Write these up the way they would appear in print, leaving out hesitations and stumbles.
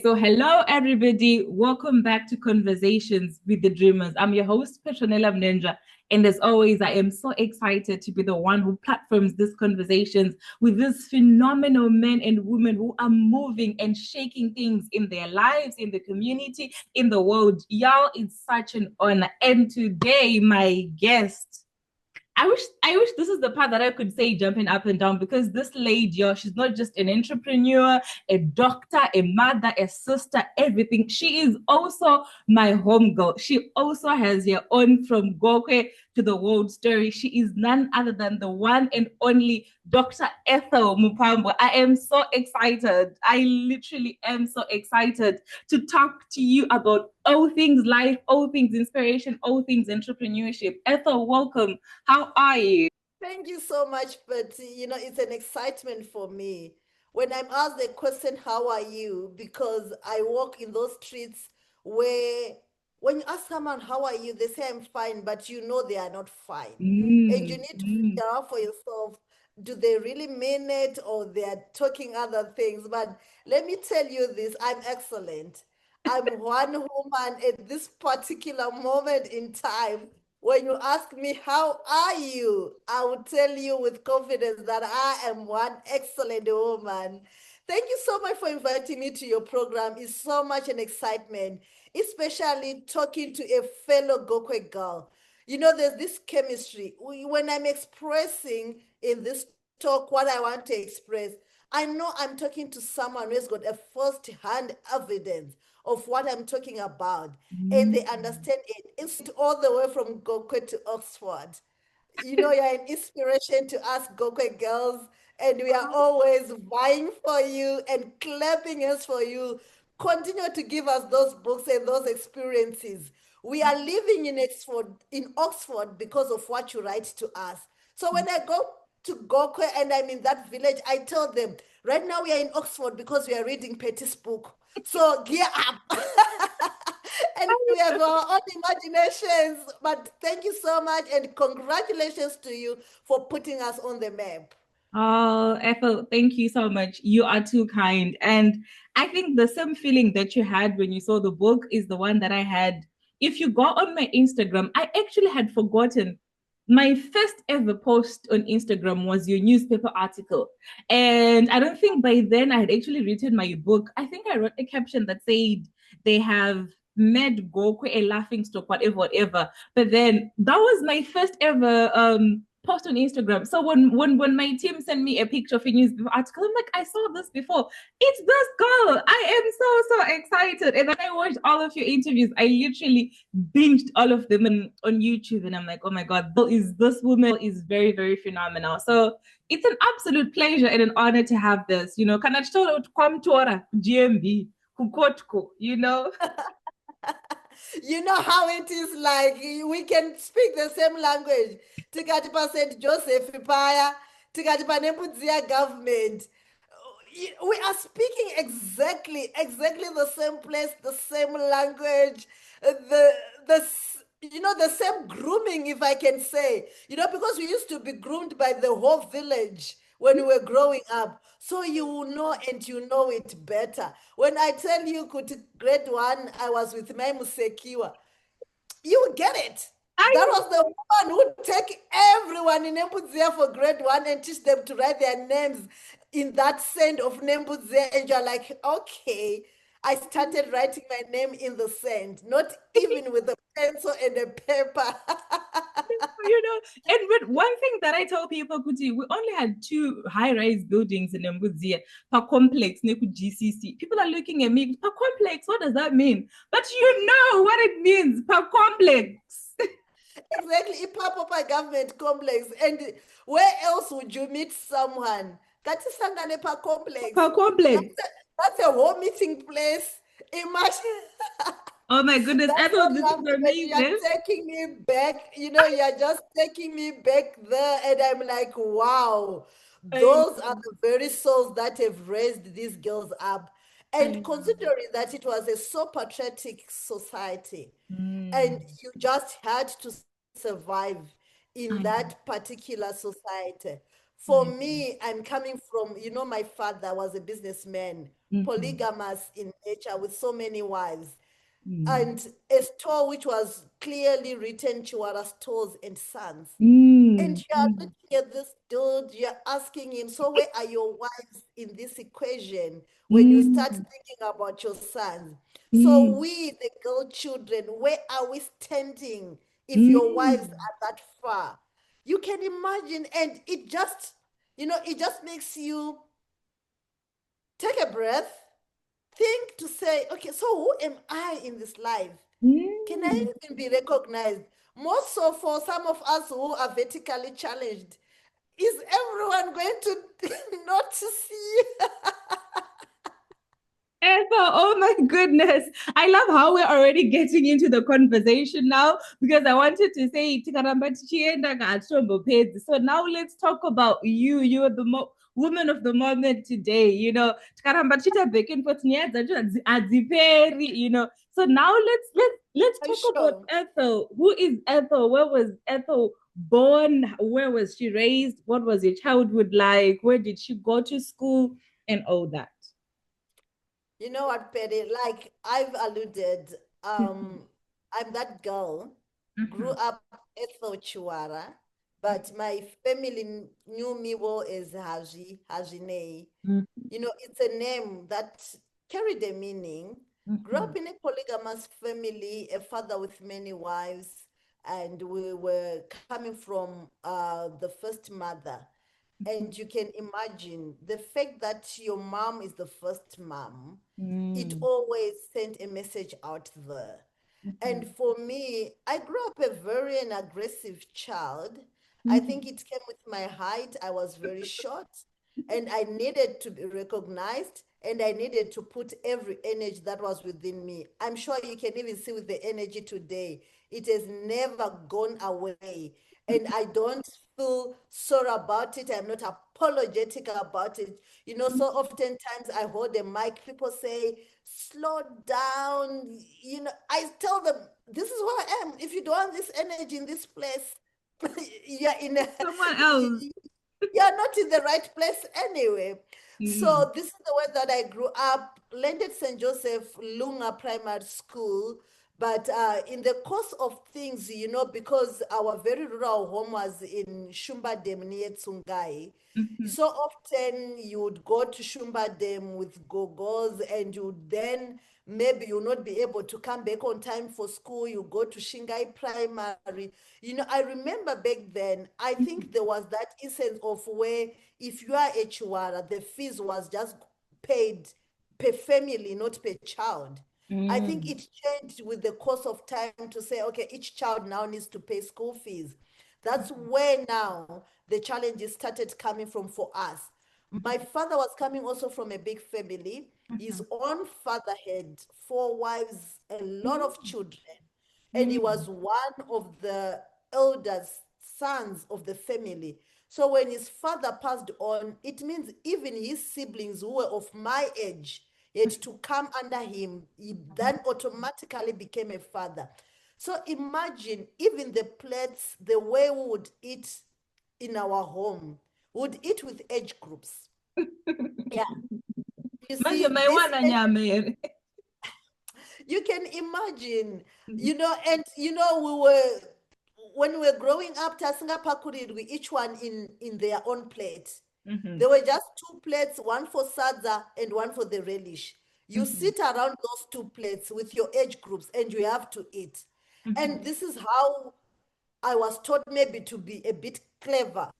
So hello everybody. Welcome back to Conversations with the Dreamers. I'm your host, Petronella Mnenja. And as always, I am so excited to be the one who platforms these conversations with these phenomenal men and women who are moving and shaking things in their lives, in the community, in the world. Y'all, it's such an honor. And today, my guest, I wish this is the part that I could say jumping up and down, because this lady, yo, she's not just an entrepreneur, a doctor, a mother, a sister, everything. She is also my homegirl. She also has her own from Gokwe to the world story. She is none other than the one and only Dr. Ethel Mupambwa. I am so excited. I literally am so excited to talk to you about all things life, all things inspiration, all things entrepreneurship. Ethel, welcome. How are you? Thank you so much, but it's an excitement for me when I'm asked the question, how are you? Because I walk in those streets where when you ask someone, how are you? They say, I'm fine, but you know they are not fine. And you Mm, need to mm. figure out for yourself, do they really mean it or they are talking other things? But let me tell you this, I'm excellent. I'm one woman at this particular moment in time. When you ask me, how are you? I will tell you with confidence that I am one excellent woman. Thank you so much for inviting me to your program. It's so much an excitement, especially talking to a fellow Gokwe girl. There's this chemistry. When I'm expressing in this talk what I want to express, I know I'm talking to someone who has got a first-hand evidence of what I'm talking about, and Mm. they understand it. It's all the way from Gokwe to Oxford. You're an inspiration to us Gokwe girls, and we are always vying for you and clapping hands for you. Continue to give us those books and those experiences. We are living in Oxford because of what you write to us. So when I go to Gokwe and I'm in that village, I tell them, right now we are in Oxford because we are reading Petty's book. So gear up. And we have our own imaginations. But thank you so much and congratulations to you for putting us on the map. Oh, Ethel, thank you so much. You are too kind. And I think the same feeling that you had when you saw the book is the one that I had. If you go on my Instagram, I actually had forgotten. My first ever post on Instagram was your newspaper article. And I don't think by then I had actually written my book. I think I wrote a caption that said they have made Goku a laughing stock, whatever, whatever. But then that was my first ever post on Instagram. So when my team sent me a picture of a newspaper article, I'm like, I saw this before. It's this girl. I am so excited. And then I watched all of your interviews. I literally binged all of them on YouTube, and I'm like, oh my god, this woman is very phenomenal. So it's an absolute pleasure and an honor to have this. Can I come to GMB? Kukotko. You know how it is like we can speak the same language. Tikati pa St. Joseph Paya, tikati pa Nebudzia government. We are speaking exactly the same place, the same language, the same grooming, if I can say, because we used to be groomed by the whole village when we were growing up. So you will know and you know it better. When I tell you, grade one, I was with my Musekiwa, you will get it. That I was the one who take everyone in Nembudzia for grade one and teach them to write their names in that sand of Nembudzia. And you're like, okay, I started writing my name in the sand, not even with a pencil and a paper. you know, and with one thing that I tell people, Kuti, we only had two high-rise buildings in Mbuzia, per complex, neku GCC. People are looking at me, per complex, what does that mean? But you know what it means, per complex. Exactly, Ipapapa government complex. And where else would you meet someone? Kati Sanganepa complex. Per complex. That's a whole meeting place. Imagine. Oh my goodness, That's I so thought this is lovely that you are amazing. taking me back. You're just taking me back there, and I'm like, wow, I those are the very souls that have raised these girls up. And know. considering that it was a so patriotic society, and Mm, you just had to survive in I that know. particular society. For I know. me, I'm coming from, my father was a businessman polygamous in nature with so many wives. Mm. And a store which was clearly written Chiwara Stores and Sons. And Mm. you're looking at this dude, you're asking him, so where are your wives in this equation when you start Mm. thinking about your sons? So Mm. we, the girl children, where are we standing if your wives Mm. are that far? You can imagine, and it just, it just makes you take a breath, think to say, okay, so who am I in this life? Can I Mm. even be recognized? More so for some of us who are vertically challenged. Is everyone going to notice you? Ethel, oh my goodness. I love how we're already getting into the conversation now because I wanted to say, "Tikaramba tichienda katsombo pedzi." So now let's talk about you. You're the woman of the moment today. Tikaramba tichiita back and forth, nyaya dzacho hadziperi, So now let's I'm talk about sure. Ethel. Who is Ethel? Where was Ethel born? Where was she raised? What was your childhood like? Where did she go to school? And all that. You know what, Petty? Like I've alluded, I'm that girl, grew Mhm. up Ethel Chiwara, but my family knew me well as Hajine. Mhm. It's a name that carried a meaning. Grew Mhm. up in a polygamous family, a father with many wives, and we were coming from the first mother. And you can imagine the fact that your mom is the first mom, it Mm. always sent a message out there. And Mhm. for me, I grew up a very an aggressive child. I think Mhm. it came with my height. I was very short and I needed to be recognized and I needed to put every energy that was within me. I'm sure you can even see with the energy today. It has never gone away. And I don't feel sorry about it. I'm not apologetic about it. So oftentimes I hold the mic, people say, slow down. I tell them, this is who I am. If you don't have this energy in this place, you're in a, Someone else. you're not in the right place anyway. Mm. So this is the way that I grew up, landed St. Joseph Lunga Primary School. But in the course of things, because our very rural home was in Shumba Dam near Tsungai, Mhm. so often you would go to Shumba Dam with gogos and you then maybe you'll not be able to come back on time for school. You go to Shingai Primary. I remember back then, I think there was that instance of where if you are a Chiwara, the fees was just paid per family, not per child. I think Mm. it changed with the course of time to say, okay, each child now needs to pay school fees. That's where now the challenges started coming from for us. My father was coming also from a big family. His own father had four wives, a lot of children, and he Mm. was one of the eldest sons of the family. So when his father passed on, it means even his siblings who were of my age had to come under him. He then automatically became a father. So imagine even the plates, the way we would eat in our home, would eat with age groups. Yeah. You Manje see, this maiwana nyama here. you can imagine, Mhm. and we were when we were growing up, tasinga pakurid, we each one in their own plate. Mhm. There were just two plates, one for sadza and one for the relish. You Mhm. sit around those two plates with your age groups and you have to eat. Mhm. And this is how I was taught maybe to be a bit clever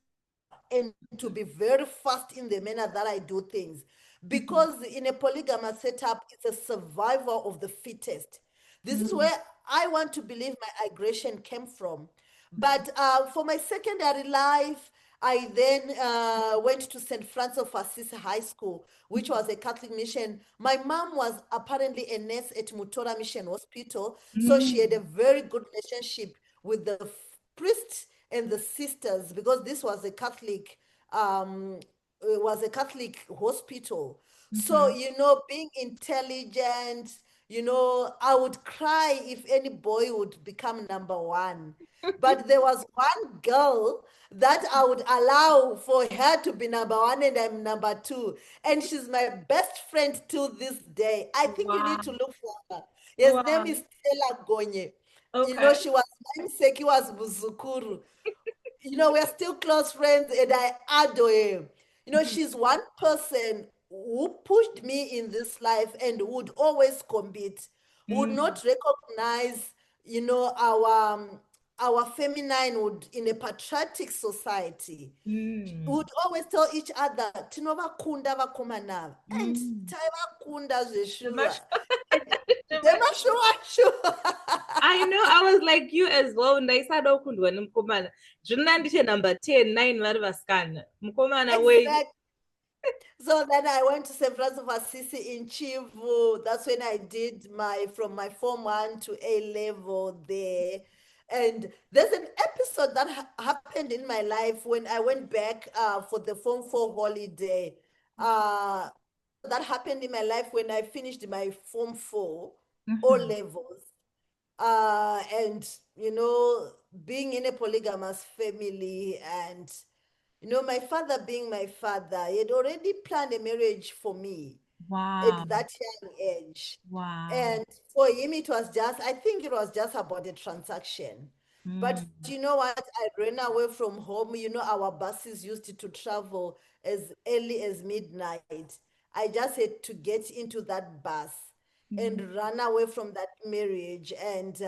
and to be very fast in the manner that I do things. Because Mhm. in a polygamous setup, it's a survival of the fittest. This is where Mhm. I want to believe my aggression came from. But for my secondary life, I then went to St. Francis of Assisi High School, which was a Catholic mission. My mom was apparently a nurse at Mutora Mission Hospital, so she had a Mm. very good relationship with the priests and the sisters because this was a Catholic it was a Catholic hospital. So, Mhm. being intelligent, You know, I would cry if any boy would become number one. But there was one girl that I would allow for her to be number one and I'm number two. And she's my best friend till this day. I think you Wow. need to look for her. His name Wow. is Stella Gonye. You know, Okay. she was namesake, he was Buzukuru. You know, we're still close friends and I adore her. You know, Mhm. she's one person who pushed me in this life and would always compete, would Mm, not recognize, you know, our feminine would in a patriotic society. mm, Would always tell each other, tinovakunda vakomana and mm. taivakunda The zveshuwa. mush- And the mush- demashuwa shuwa. I know, I was like you as well. Ndaisada kundwa nemukomana. Zvino ndiche number 10, 9 vari vasikana. Mukomana wei. Exactly. So then I went to St. Francis of Assisi in Chivu. That's when I did my from my Form 1 to A level there. And there's an episode that happened in my life when I went back for the Form 4 holiday. Uh, that happened in my life when I finished my Form 4 O Mhm. levels. And, you know, being in a polygamous family and you know, my father being my father, he had already planned a marriage for me Wow. at that young age. Wow. And for him, it was just, I think it was just about a transaction. But Mm, you know what? I ran away from home. You know, our buses used to travel as early as midnight. I just had to get into that bus and mm, run away from that marriage. And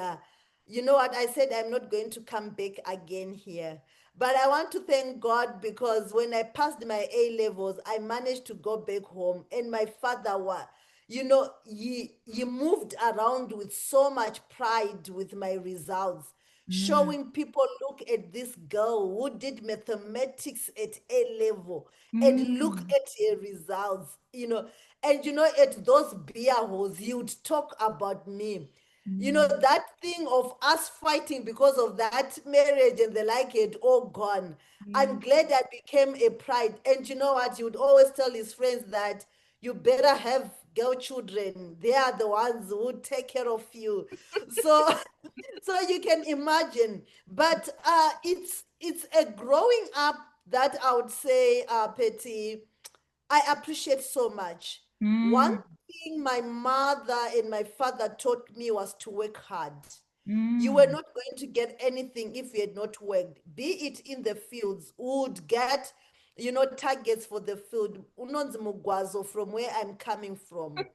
you know what? I said, I'm not going to come back again here. But I want to thank God because when I passed my A levels, I managed to go back home. And my father was, you know, he moved around with so much pride with my results, mm, showing people, look at this girl who did mathematics at A level and look mm, at her results, you know. And you know, at those beer halls, he would talk about me. You know, mm, that thing of us fighting because of that marriage and the like had all gone. I'm mm. glad I became a pride. And you know what? He would always tell his friends that you better have girl children. They are the ones who take care of you. So so you can imagine. But it's a growing up that I would say, Petty, I appreciate so much. One Mm, thing my mother and my father taught me was to work hard. You were mm, not going to get anything if you had not worked, be it in the fields, would get, you know, targets for the field. Unonzi mugwazo from where I'm coming from.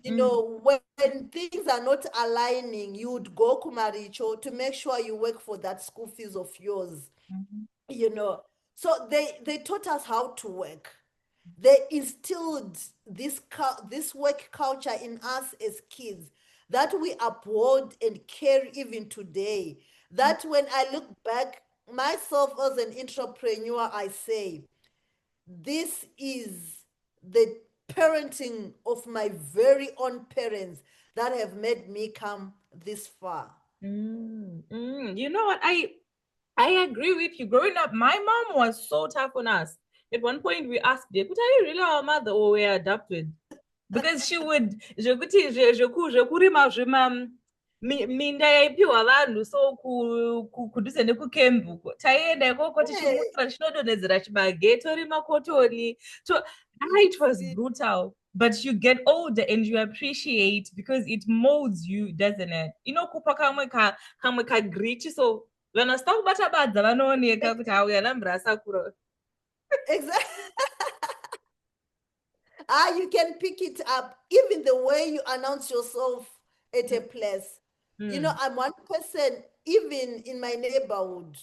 You mm, know, when things are not aligning, you would go kumaricho to make sure you work for that school fees of yours, mhm, you know. So they taught us how to work. They instilled this work culture in us as kids that we uphold and carry even today. That when I look back myself as an entrepreneur, I say this is the parenting of my very own parents that have made me come this far. mm, mm. You know what? I agree with you. Growing up, my mom was so tough on us. At one point, we asked her, "But are you really our mother or we are adopted?" Because she would, zvekuti zvekurima minda yaipiwa vanhu so kudhuze nekukembu uko taienda ikoko Hey, tichimura tichidonhedzera chibage torima kotoni it was brutal, but you get older and you appreciate because it molds you, doesn't it? Inokupa kamwe kagrichi so vanasita kubata badza vanooneka kuti hauya nambura asakura. exactly. You can pick it up. Even the way you announce yourself at a place. You know, Mm, I'm one person, even in my neighborhood.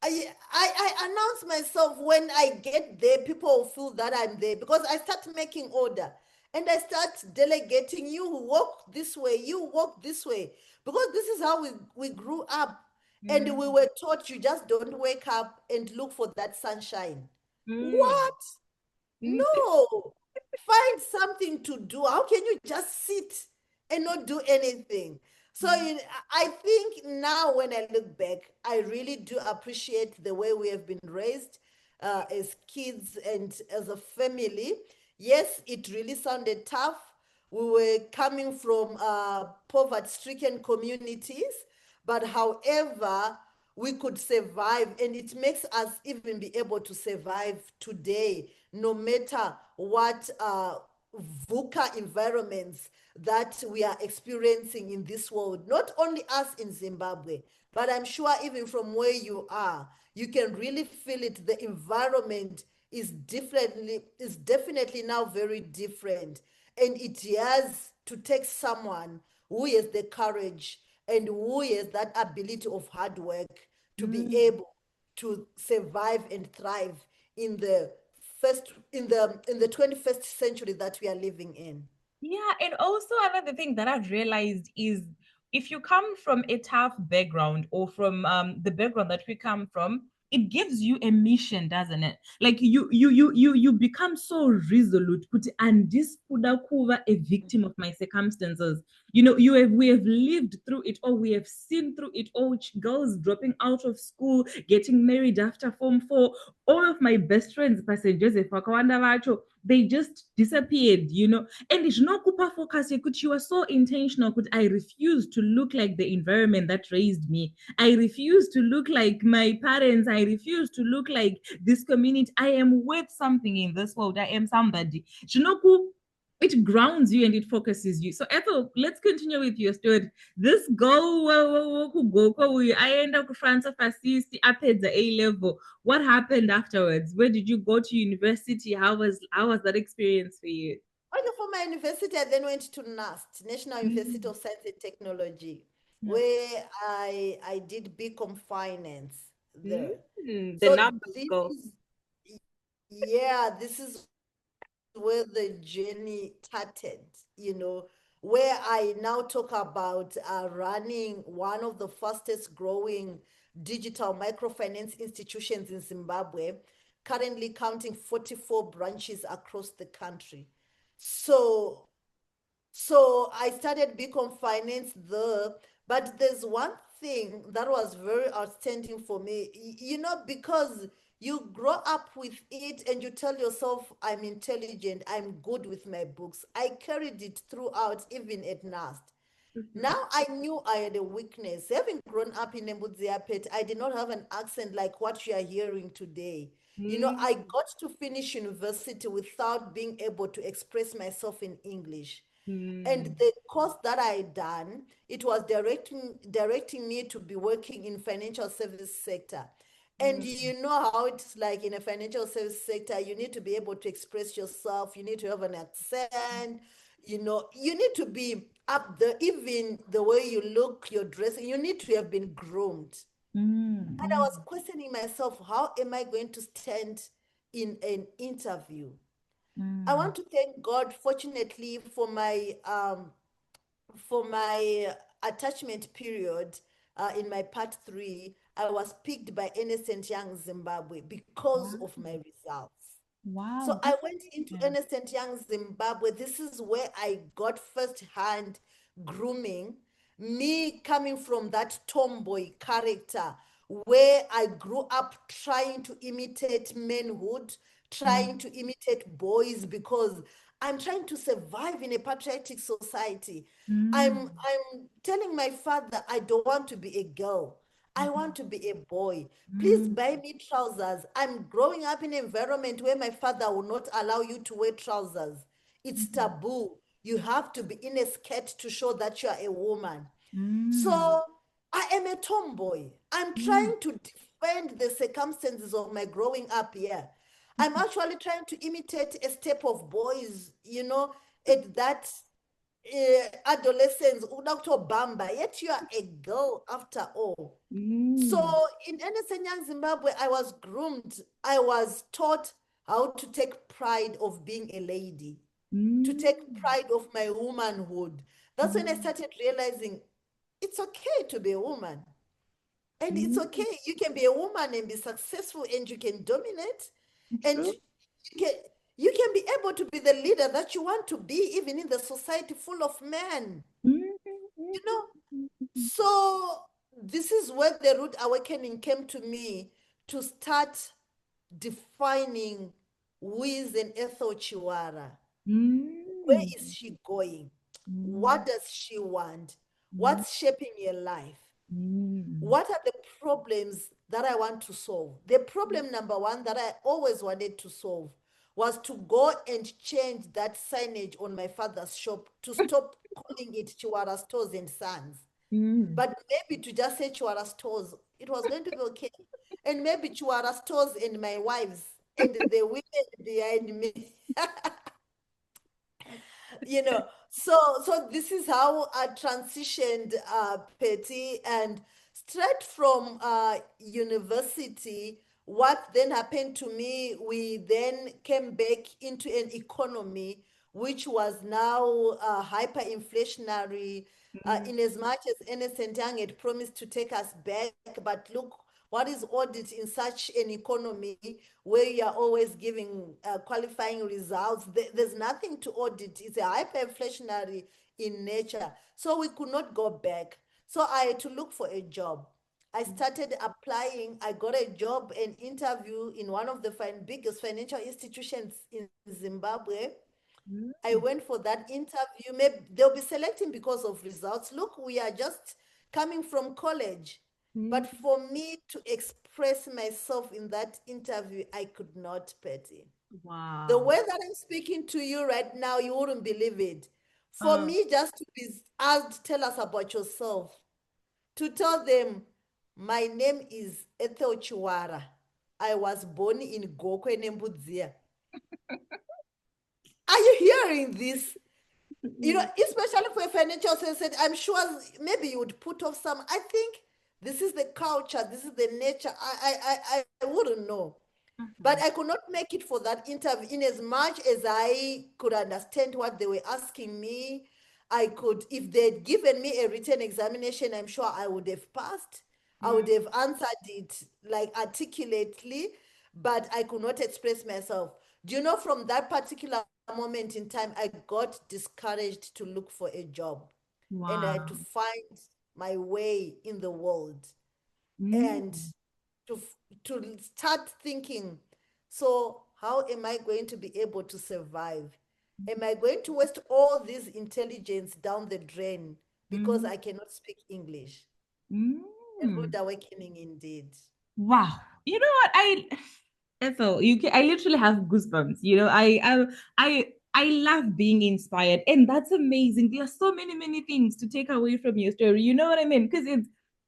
I announce myself when I get there, people will feel that I'm there because I start making order and I start delegating you walk this way, you walk this way. Because this is how we grew up. And we mm, were taught you just don't wake up and look for that sunshine. mm, What? mm, No, find something to do. How can you just sit and not do anything? So mm. I think now when I look back, I really do appreciate the way we have been raised as kids and as a family. Yes, it really sounded tough. we were coming from poverty-stricken communities, but however, we could survive, and it makes us even be able to survive today, no matter what VUCA environments that we are experiencing in this world. Not only us in Zimbabwe, but I'm sure even from where you are, you can really feel it. The environment is definitely now very different, and it has to take someone who has the courage and who has that ability of hard work to be able to survive and thrive in the in the 21st century that we are living in. Yeah, and also another thing that I've realized is if you come from a tough background or from the background that we come from, it gives you a mission, doesn't it? Like you become so resolute. Kuti andisikuda kuva a victim of my circumstances. You know, we have lived through it all. We have seen through it all. Girls dropping out of school, getting married after Form 4. All of my best friends, Pastor Joseph Wakawanda Vacho, they just disappeared, you know. And it's not kupa focus. You are so intentional. Could I refuse to look like the environment that raised me? I refuse to look like my parents. I refuse to look like this community. I am worth something in this world. I am somebody. Shinoku, it grounds you and it focuses you. So Ethel, let's continue with your story. This girl who go I end up France of assist up at the A level. What happened afterwards? Where did you go to university? How was that experience for you? Okay, for my university, I then went to NUST, National University of Science and Technology, where I did BCom finance there. The So numbers this go. is, yeah, this is where the journey started, you know, where I now talk about running one of the fastest growing digital microfinance institutions in Zimbabwe, currently counting 44 branches across the country. So so I started BCom Finance there, but there's one thing that was very outstanding for me, you know, because you grow up with it and you tell yourself, I'm intelligent, I'm good with my books. I carried it throughout, even at NAST. Now I knew I had a weakness. Having grown up in Embudziapet, I did not have an accent like what you are hearing today. You know, I got to finish university without being able to express myself in English. And the course that I done, it was directing me to be working in financial service sector. And you know how it's like in a financial service sector, you need to be able to express yourself, you need to have an accent, you know, you need to be up there, even the way you look, your dressing, you need to have been groomed. And I was questioning myself, how am I going to stand in an interview? I want to thank God, fortunately, for my attachment period in my part 3. I was picked by Ernst and Young Zimbabwe because of my results. So Wow. I went into Ernst and Young Zimbabwe. This is where I got first-hand grooming, me coming from that tomboy character where I grew up trying to imitate manhood, trying to imitate boys because I'm trying to survive in a patriotic society. I'm telling my father I don't want to be a girl. I want to be a boy. Please buy me trousers. I'm growing up in an environment where my father will not allow you to wear trousers. It's taboo. You have to be in a skirt to show that you are a woman. So I am a tomboy. I'm trying to defend the circumstances of my growing up here. I'm actually trying to imitate a step of boys, you know, at that adolescence, Dr. Bamba, yet you are a girl after all. So in Young Zimbabwe, I was groomed. I was taught how to take pride of being a lady, to take pride of my womanhood. That's when I started realizing it's okay to be a woman. And it's okay. You can be a woman and be successful and you can dominate. And True. you can be able to be the leader that you want to be, even in the society full of men. You know, so this is where the root awakening came to me to start defining who is an Ethel Chiwara. Where is she going? What does she want? What's shaping your life? What are the problems that I want to solve? The problem number one that I always wanted to solve was to go and change that signage on my father's shop to stop calling it Chiwara Stores and Sons. But maybe to just say Chiwara Stores, it was going to be okay. And maybe Chiwara Stores and my wives and the women behind me. So this is how I transitioned, Petty, and straight from university. What then happened to me, we then came back into an economy which was now hyperinflationary, in as much as Ernest and Young had promised to take us back. But look, what is audit in such an economy where you are always giving qualifying results? There's nothing to audit. It's a hyperinflationary in nature. So we could not go back. So I had to look for a job. I started applying. I got a job, an interview in one of the biggest financial institutions in Zimbabwe. I went for that interview. Maybe they'll be selecting because of results. Look, we are just coming from college. But for me to express myself in that interview, I could not, Petty. Wow. The way that I'm speaking to you right now, you wouldn't believe it. For me, just to be asked, tell us about yourself, to tell them, my name is Ethel Chiwara. I was born in Gokwe Nembudzia. Are you hearing this? Especially for a financial sense, I'm sure maybe you would put off some. I think this is the culture, this is the nature. I wouldn't know. But I could not make it for that interview. In as much as I could understand what they were asking me, I could, if they'd given me a written examination, I'm sure I would have passed. I would have answered it like articulately, but I could not express myself. Do you know, from that particular moment in time, I got discouraged to look for a job. And I had to find my way in the world. And to start thinking, so how am I going to be able to survive? Am I going to waste all this intelligence down the drain because I cannot speak English? A rude awakening indeed. Wow. You know what? Ethel, I literally have goosebumps. I love being inspired, and that's amazing. There are so many things to take away from your story. You know what I mean? Because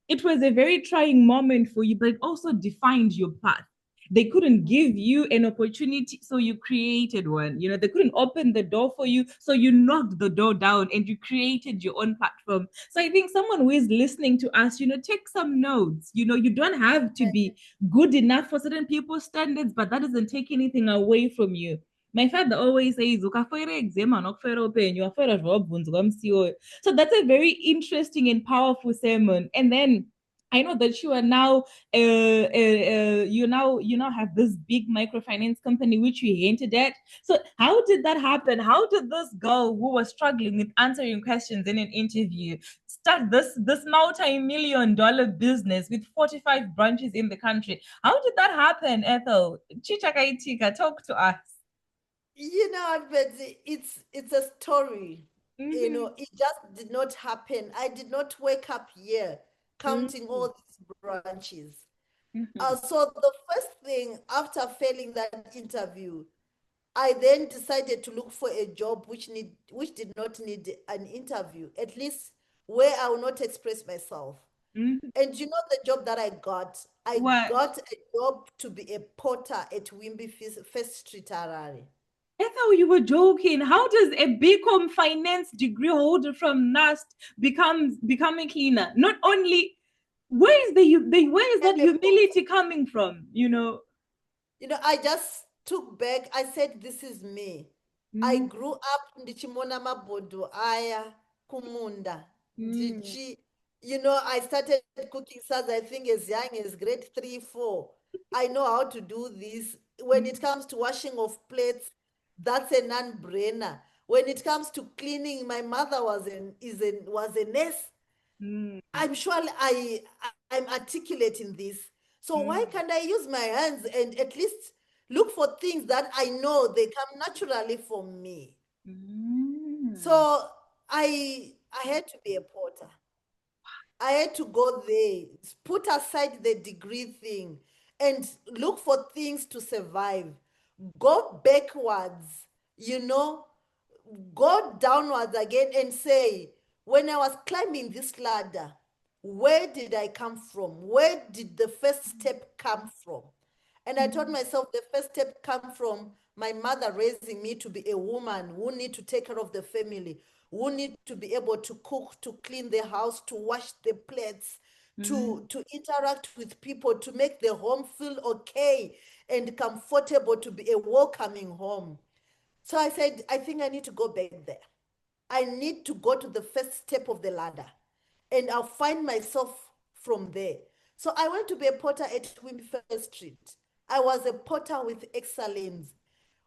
it was a very trying moment for you, but it also defined your path. They couldn't give you an opportunity, so you created one. They couldn't open the door for you, so you knocked the door down and you created your own platform. So I think someone who is listening to us, take some notes. You don't have to be good enough for certain people's standards, but that doesn't take anything away from you. My father always says, "Ukafoira exam anokufera upenyu, wafera zvawabvunzwa musi iwoyo." So that's a very interesting and powerful sermon. And then I know that you are now you now have this big microfinance company which you hinted at. So how did that happen? How did this girl who was struggling with answering questions in an interview start this multi-million-dollar business with 45 branches in the country? How did that happen, Ethel? Chichakaitika, talk to us. But it's a story. It just did not happen. I did not wake up here counting all these branches. So the first thing, after failing that interview, I then decided to look for a job which did not need an interview, at least where I will not express myself. And the job that I got? I got a job to be a porter at Wimby First Street, Harare. I thought you were joking. How does a BCom finance degree holder from NUST become a cleaner? Not only where is where is that humility coming from? I just took back. I said, this is me. I grew up ndichimona mabodo aya kumunda. I started cooking salads, I think, as young as grade 3, 4. I know how to do this. When it comes to washing of plates, that's a non-brainer. When it comes to cleaning, my mother was a nurse. I'm sure I'm articulating this. So why can't I use my hands and at least look for things that I know they come naturally for me? So I had to be a porter. I had to go there, put aside the degree thing, and look for things to survive. Go backwards, you know, go downwards again and say, when I was climbing this ladder, where did I come from? Where did the first step come from? And I told myself the first step come from my mother raising me to be a woman who need to take care of the family, who need to be able to cook, to clean the house, to wash the plates, to interact with people, to make the home feel okay and comfortable, to be a welcoming home. So I said, I think I need to go back there. I need to go to the first step of the ladder and I'll find myself from there. So I went to be a porter at Wimpy Street. I was a porter with excellence.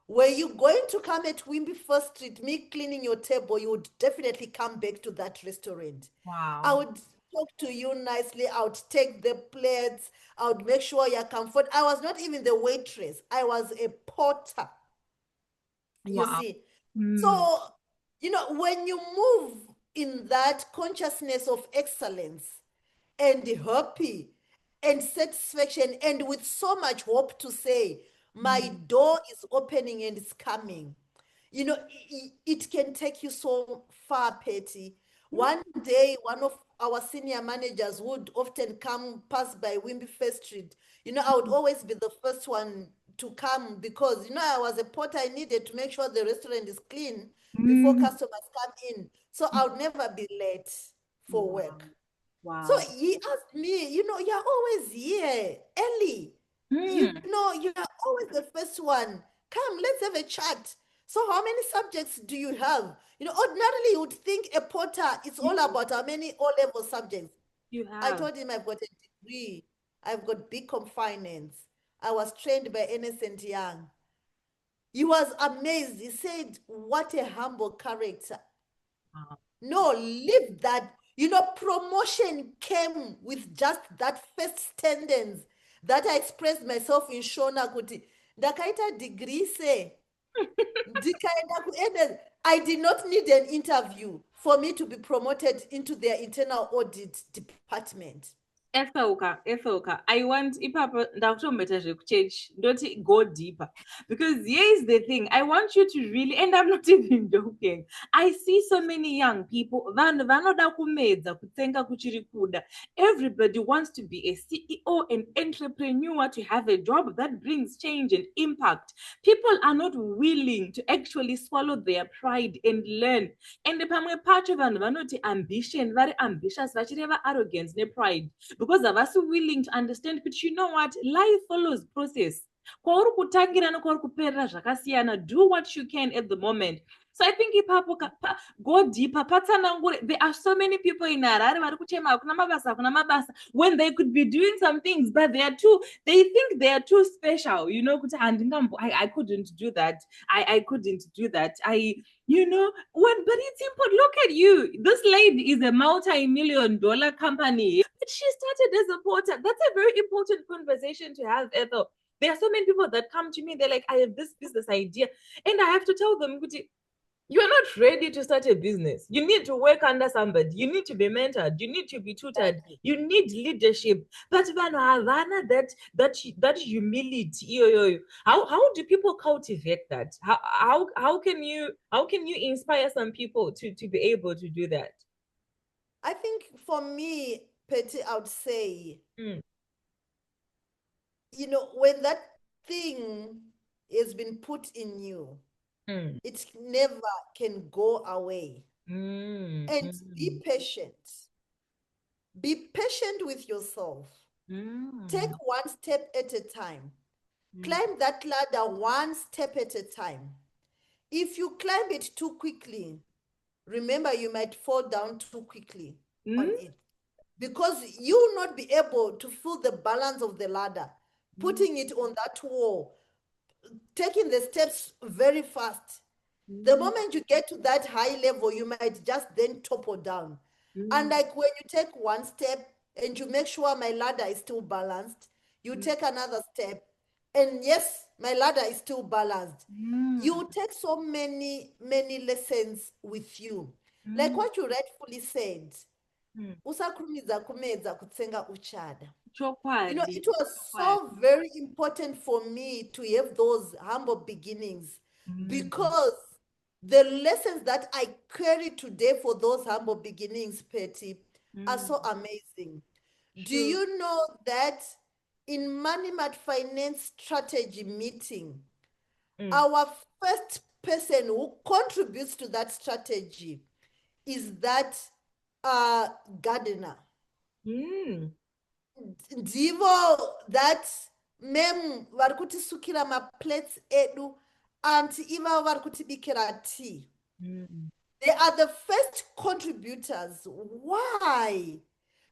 Were you going to come at Wimpy Street, me cleaning your table, you would definitely come back to that restaurant. Wow. I would talk to you nicely. I would take the plates. I would make sure you're comfortable. I was not even the waitress. I was a porter. You Wow. see, so, you know, when you move in that consciousness of excellence and happy and satisfaction and with so much hope to say, my door is opening and it's coming, you know, it can take you so far, Petty. One day, one of our senior managers would often come pass by Wimpy Street. You know, I would always be the first one to come because, you know, I was a porter. I needed to make sure the restaurant is clean before customers come in. So I would never be late for work. So Wow. he asked me, you know, you're always here early. You Mm. know, you're always the first one. Come, let's have a chat. So how many subjects do you have? You know, ordinarily you would think a porter, it's all about how many O-level subjects. You I have. told him I've got a degree. I've got BCom finance. I was trained by Ernst & Young. He was amazed. He said, what a humble character. Wow. No, leave that. You know, promotion came with just that first sentence that I expressed myself in Shona kuti. Ndakaita degree say, ndikaenda kuenda. I did not need an interview for me to be promoted into their internal audit department. Ethel, I want ipapa ndakutombeta zvekuchechi ndoti go deeper, because here is the thing. I want you to really, and I'm not even joking, I see so many young people vanhu vanoda kumedza kutsenga kuchiri kuda. Everybody wants to be a CEO, an entrepreneur, to have a job that brings change and impact. People are not willing to actually swallow their pride and learn. And pamwe pacho vanhu vanoti ambition, vari ambitious vachireva arrogance nepride, because havasi willing to understand that, you know what, life follows process. Kwauri kutangira nekwauri kuperera zvakasiyana. Do what you can at the moment. So I think ipapo go deeper, patsanangure. There are so many people in Harare vari kuchema hakuna mabasa, when they could be doing some things, but they think they are too special, you know, I couldn't do that. I couldn't do that. You know, but it's important. Look at you. This lady is a multi-million-dollar company, but she started as a porter. That's a very important conversation to have, Ethel. There are so many people that come to me, they're like, I have this business idea. And I have to tell them, you are not ready to start a business. You need to work under somebody. You need to be mentored. You need to be tutored. You need leadership. But Havana, that humility. How do people cultivate that? How can you inspire some people to be able to do that? I think for me, Petty, I would say, you know, when that thing has been put in you, it never can go away. And be patient. Be patient with yourself. Take one step at a time. Climb that ladder one step at a time. If you climb it too quickly, remember you might fall down too quickly on it, because you will not be able to feel the balance of the ladder, putting it on that wall, taking the steps very fast. The moment you get to that high level, you might just then topple down. And like when you take one step and you make sure my ladder is still balanced, you take another step. And yes, my ladder is still balanced. Mm. You take so many lessons with you. Like what you rightfully said, usakurumidza kumedza kutsenga uchada. You know, Chokwadi. it was so very important for me to have those humble beginnings because the lessons that I carry today for those humble beginnings, Petty, are so amazing. Do Sure. you know that in MoneyMart Finance Strategy meeting, our first person who contributes to that strategy is that gardener. Ndivo that mem vari kutisukira maplates edu anti iva vari kutibikira tea. They are the first contributors. Why?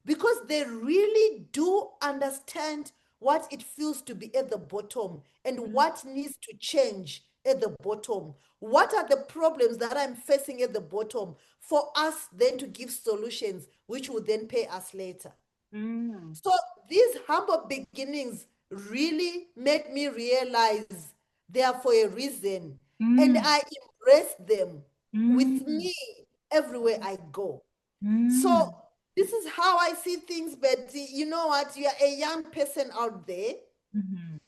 Because they really do understand what it feels to be at the bottom and what needs to change at the bottom. What are the problems that I'm facing at the bottom for us then to give solutions which will then pay us later? So these humble beginnings really made me realize they are for a reason. And I embrace them with me everywhere I go. So this is how I see things, Betty. You know what? You are a young person out there.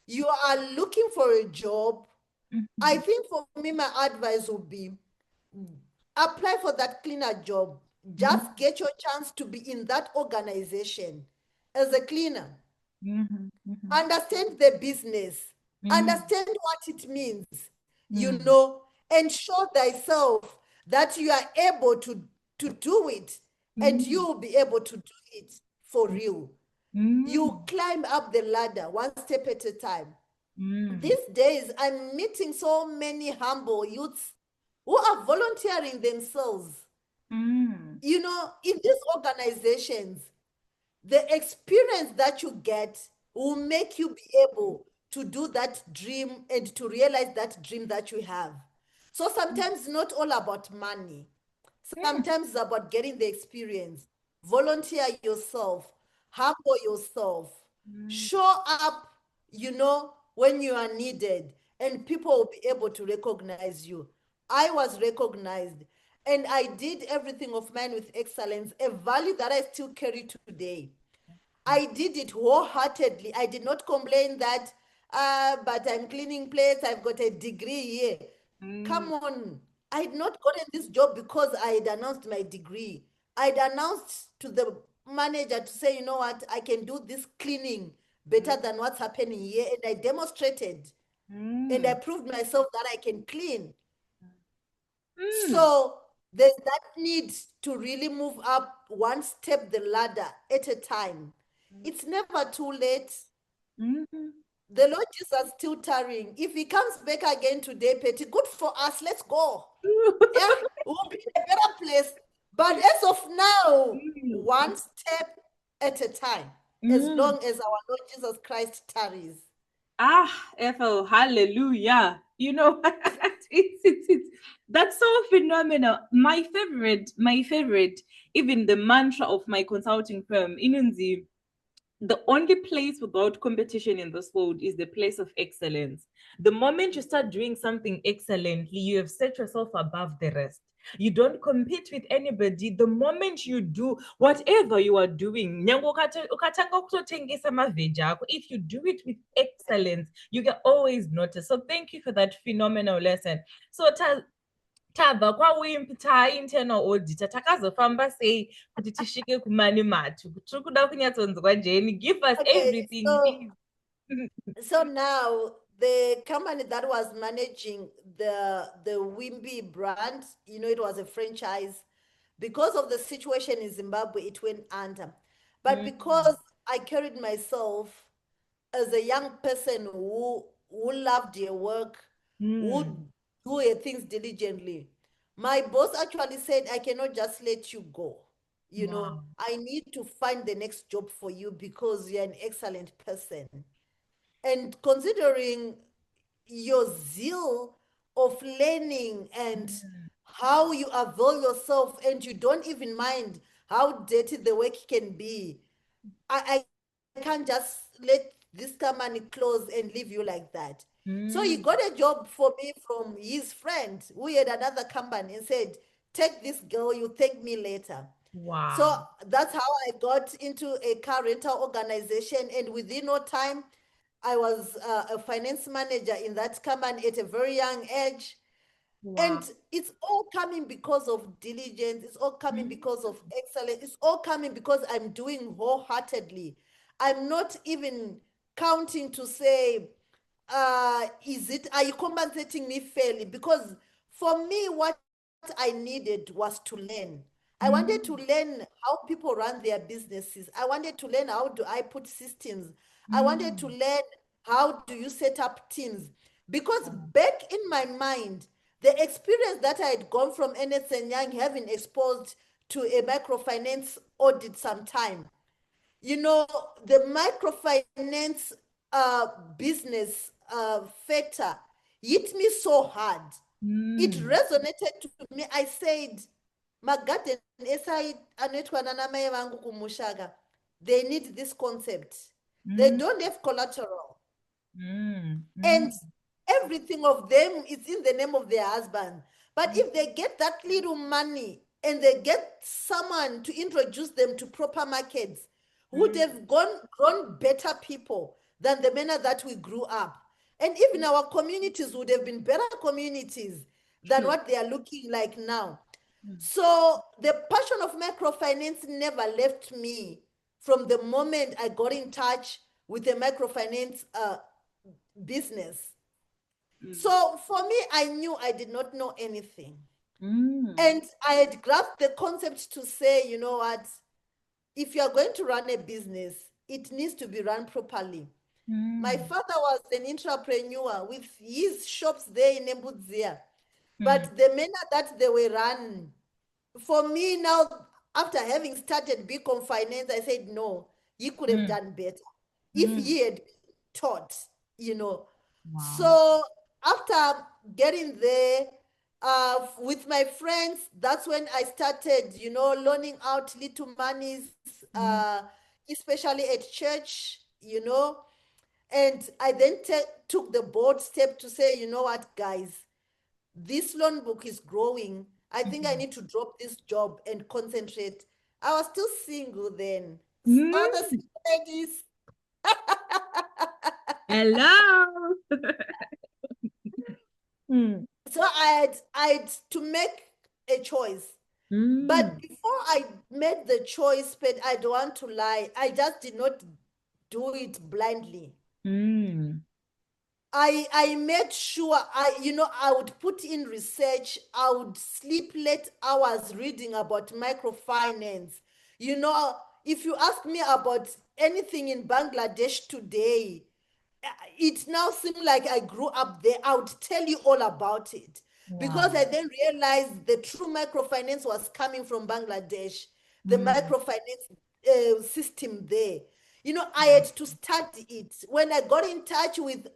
You are looking for a job. I think for me, my advice would be apply for that cleaner job. Just get your chance to be in that organization as a cleaner. Understand the business. Understand what it means, you know, and show thyself that you are able to do it and you will be able to do it for real. You climb up the ladder one step at a time. These days, I'm meeting so many humble youths who are volunteering themselves. You know, in these organizations, the experience that you get will make you be able to do that dream and to realize that dream that you have. So sometimes it's not all about money. Sometimes it's about getting the experience. Volunteer yourself, humble yourself, show up, you know, when you are needed, and people will be able to recognize you. I was recognized, and I did everything of mine with excellence, a value that I still carry today. I did it wholeheartedly. I did not complain that, but I'm cleaning plates, I've got a degree here. Come on. I had not gotten this job because I had announced my degree. I'd announced to the manager to say, you know what, I can do this cleaning better than what's happening here. And I demonstrated and I proved myself that I can clean. So there's that need to really move up one step the ladder at a time. It's never too late. The Lord Jesus still tarrying. If he comes back again today, Petty, good for us. Let's go. Yeah, we'll be in a better place. But as of now, one step at a time, as long as our Lord Jesus Christ tarries. Ethel, hallelujah. You know, that's so phenomenal. My favorite, even the mantra of my consulting firm, Inunzi, the only place without competition in this world is the place of excellence. The moment you start doing something excellently, you have set yourself above the rest. You don't compete with anybody. The moment you do whatever you are doing, if you do it with excellence, you can always notice. So thank you for that phenomenal lesson. So tabva kwauita internal auditor takazofamba sei kuti tisvike kuMoneyMart tiri kuda kunyatsonzwa Jane, give us everything please. So now the company that was managing the Wimby brand, you know, it was a franchise. Because of the situation in Zimbabwe, it went under. But because I carried myself as a young person who loved their work, who do her things diligently, my boss actually said, I cannot just let you go. You know, I need to find the next job for you because you're an excellent person. And considering your zeal of learning and how you avail yourself and you don't even mind how dirty the work can be, I can't just let this company close and leave you like that. So he got a job for me from his friend who had another company and said, take this girl, you thank me later. So Wow. that's how I got into a car rental organization. And within no time, I was a finance manager in that company at a very young age. Wow. And it's all coming because of diligence. It's all coming because of excellence. It's all coming because I'm doing wholeheartedly. I'm not even counting to say, are you compensating me fairly? Because for me, what I needed was to learn. I wanted to learn how people run their businesses. I wanted to learn how do I put systems. I wanted to learn how do you set up teams. Because back in my mind, the experience that I had gone from Ernst& Young, having exposed to a microfinance audit sometime, the microfinance business factor hit me so hard. It resonated to me. I said, magarden esai anoitwa nanamai vangu kumushaga, they need this concept. They don't have collateral. And everything of them is in the name of their husband. But if they get that little money and they get someone to introduce them to proper markets, would have grown better people than the manner that we grew up. And even our communities would have been better communities than what they are looking like now. So the passion of microfinance never left me from the moment I got in touch with the microfinance business. So for me, I knew I did not know anything. And I had grasped the concept to say, you know what, if you are going to run a business, it needs to be run properly. My father was an entrepreneur with his shops there in Embudzia. But the manner that they were run, for me now, after having started BCom Finance, I said, no, he could have done better if he had taught, Wow. So after getting there with my friends, that's when I started, loaning out little monies, especially at church, and I then took the bold step to say, you know what, guys, this loan book is growing. I think I need to drop this job and concentrate. I was still single then. So the single ladies. Hello. So I had to make a choice. But before I made the choice, but I don't want to lie, I just did not do it blindly. I made sure I would put in research. I would sleep late hours reading about microfinance. If you ask me about anything in Bangladesh today, it now seems like I grew up there. I would tell you all about it. Because I then realized the true microfinance was coming from Bangladesh, the microfinance system there. I had to study it. When I got in touch with,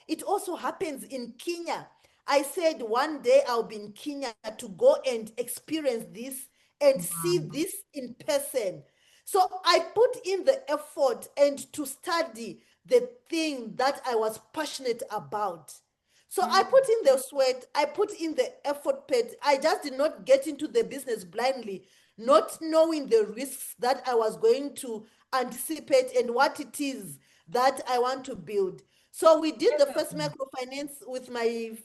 it also happens in Kenya. I said one day I'll be in Kenya to go and experience this and see this in person. So I put in the effort and to study the thing that I was passionate about. So I put in the sweat, I put in the effort, Pet. I just did not get into the business blindly, not knowing the risks that I was going to anticipate and what it is that I want to build. So we did the first microfinance with my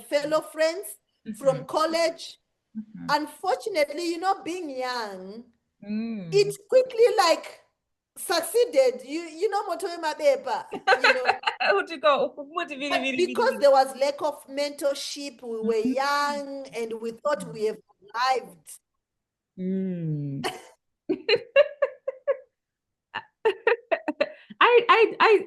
fellow friends from college. Unfortunately, being young, it quickly succeeded. Motoe Mabeba, But because there was lack of mentorship, we were young and we thought we have arrived. I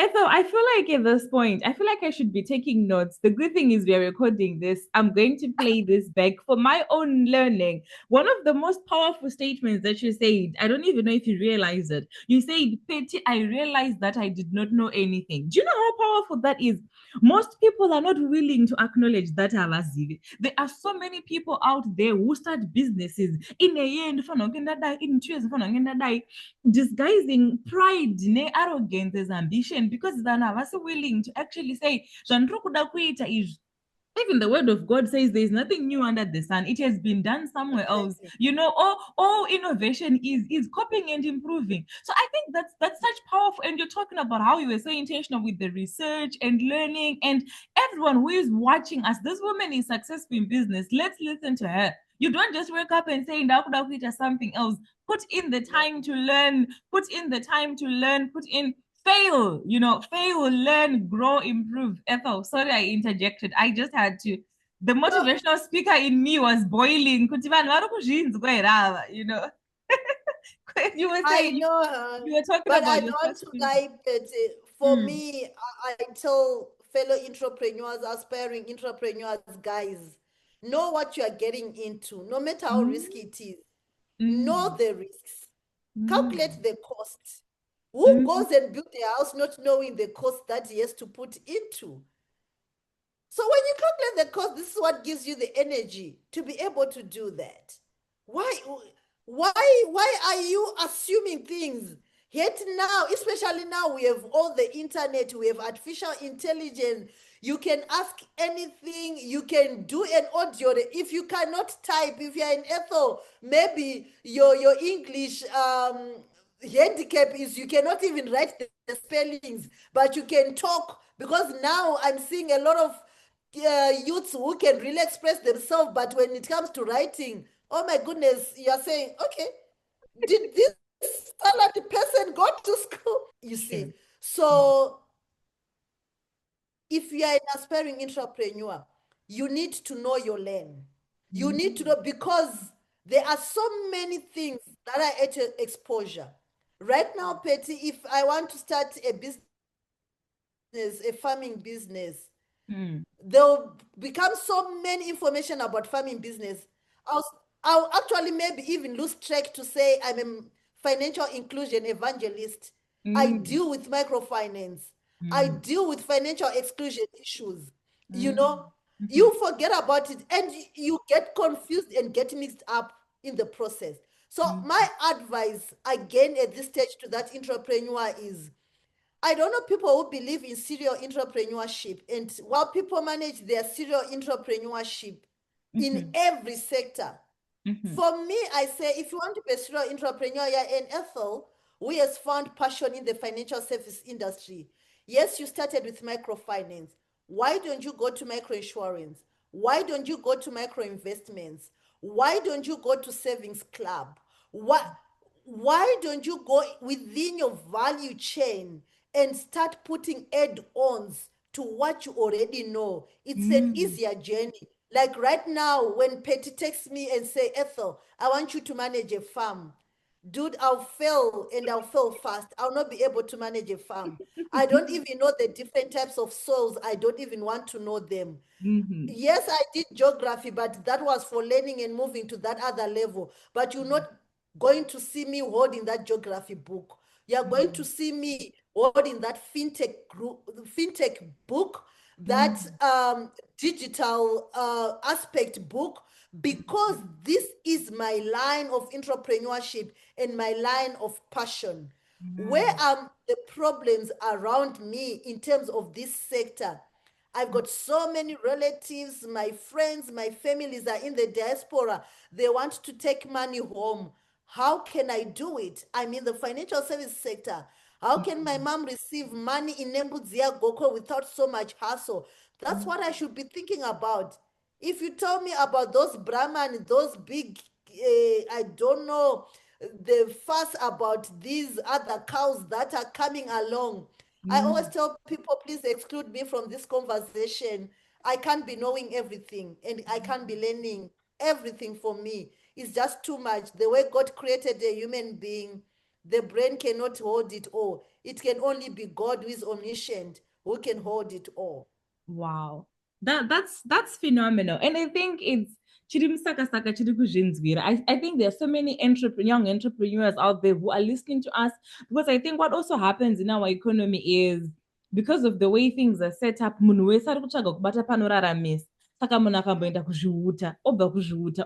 Ethel, I feel like at this point, I feel like I should be taking notes. The good thing is we are recording this. I'm going to play this back for my own learning. One of the most powerful statements that you said, I don't even know if you realize it. You said, Petty, I realized that I did not know anything. Do you know how powerful that is? Most people are not willing to acknowledge that Avazivi. There are so many people out there who start businesses in a year, in 2 years, disguising pride, arrogance, ambition and because vana havasi willing to actually say zvandiri kuda kuita izvi. Even the word of God says there's nothing new under the sun. It has been done somewhere else. You know, all innovation is copying and improving. So I think that's such powerful. And you're talking about how you were so intentional with the research and learning, and everyone who is watching us. This woman is successful in business. Let's listen to her. You don't just wake up and say something else. Put in the time to learn. Put in the time to learn. Put in fail, learn, grow, improve. Ethel, sorry I interjected. I just had to. The motivational speaker in me was boiling. You know. You were saying, I know, you were talking but about I your don't first like it. For me, I tell fellow entrepreneurs, aspiring entrepreneurs, guys, know what you are getting into, no matter how risky it is. Know the risks. Calculate the cost. Who goes and build a house not knowing the cost that he has to put into? So when you calculate the cost, this is what gives you the energy to be able to do that. Why are you assuming things? Yet now, especially now, we have all the internet, we have artificial intelligence. You can ask anything, you can do an audio. If you cannot type, if you're in Ethel, maybe your English handicap is you cannot even write the spellings, but you can talk, because now I'm seeing a lot of youths who can really express themselves, but when it comes to writing, oh my goodness, you're saying, okay, did this talented person go to school? You see, so if you are an aspiring entrepreneur, you need to know your lane. You need to know, because there are so many things that are at your exposure. Right now, Petty, if I want to start a business, a farming business, there'll become so many information about farming business. I'll actually maybe even lose track to say I'm a financial inclusion evangelist. I deal with microfinance. I deal with financial exclusion issues. You know, you forget about it and you get confused and get mixed up in the process. So my advice again at this stage to that entrepreneur is, I don't know people who believe in serial entrepreneurship, and while people manage their serial entrepreneurship in every sector. For me, I say, if you want to be a serial entrepreneur, you're an Ethel who has found passion in the financial service industry. Yes, you started with microfinance. Why don't you go to microinsurance? Why don't you go to micro investments? Why don't you go to savings club? Why don't you go within your value chain and start putting add-ons to what you already know? It's an easier journey. Like right now, when Petty texts me and say, Ethel, I want you to manage a farm. Dude, I'll fail and I'll fail fast. I'll not be able to manage a farm. I don't even know the different types of soils. I don't even want to know them. Yes, I did geography, but that was for learning and moving to that other level. But you're not going to see me holding that geography book. You're going to see me holding that fintech book, that digital aspect book, because this is my line of entrepreneurship and my line of passion. Where are the problems around me in terms of this sector? I've got so many relatives, my friends, my families are in the diaspora. They want to take money home. How can I do it? I'm in the financial service sector. How can my mom receive money in Nembuzia Goko without so much hassle? That's what I should be thinking about. If you tell me about those Brahman, those big, I don't know, the fuss about these other cows that are coming along, I always tell people, please exclude me from this conversation. I can't be knowing everything and I can't be learning everything for me. It's just too much. The way God created a human being, the brain cannot hold it all. It can only be God who is omniscient who can hold it all. Wow. That's phenomenal. And I think it's I think there are so many young entrepreneurs out there who are listening to us, because I think what also happens in our economy is, because of the way things are set up, munhu wese ari kutsvaga kubata panoraramisa. Saka munhu akamboenda kuzvihuta, obva kuzvihuta,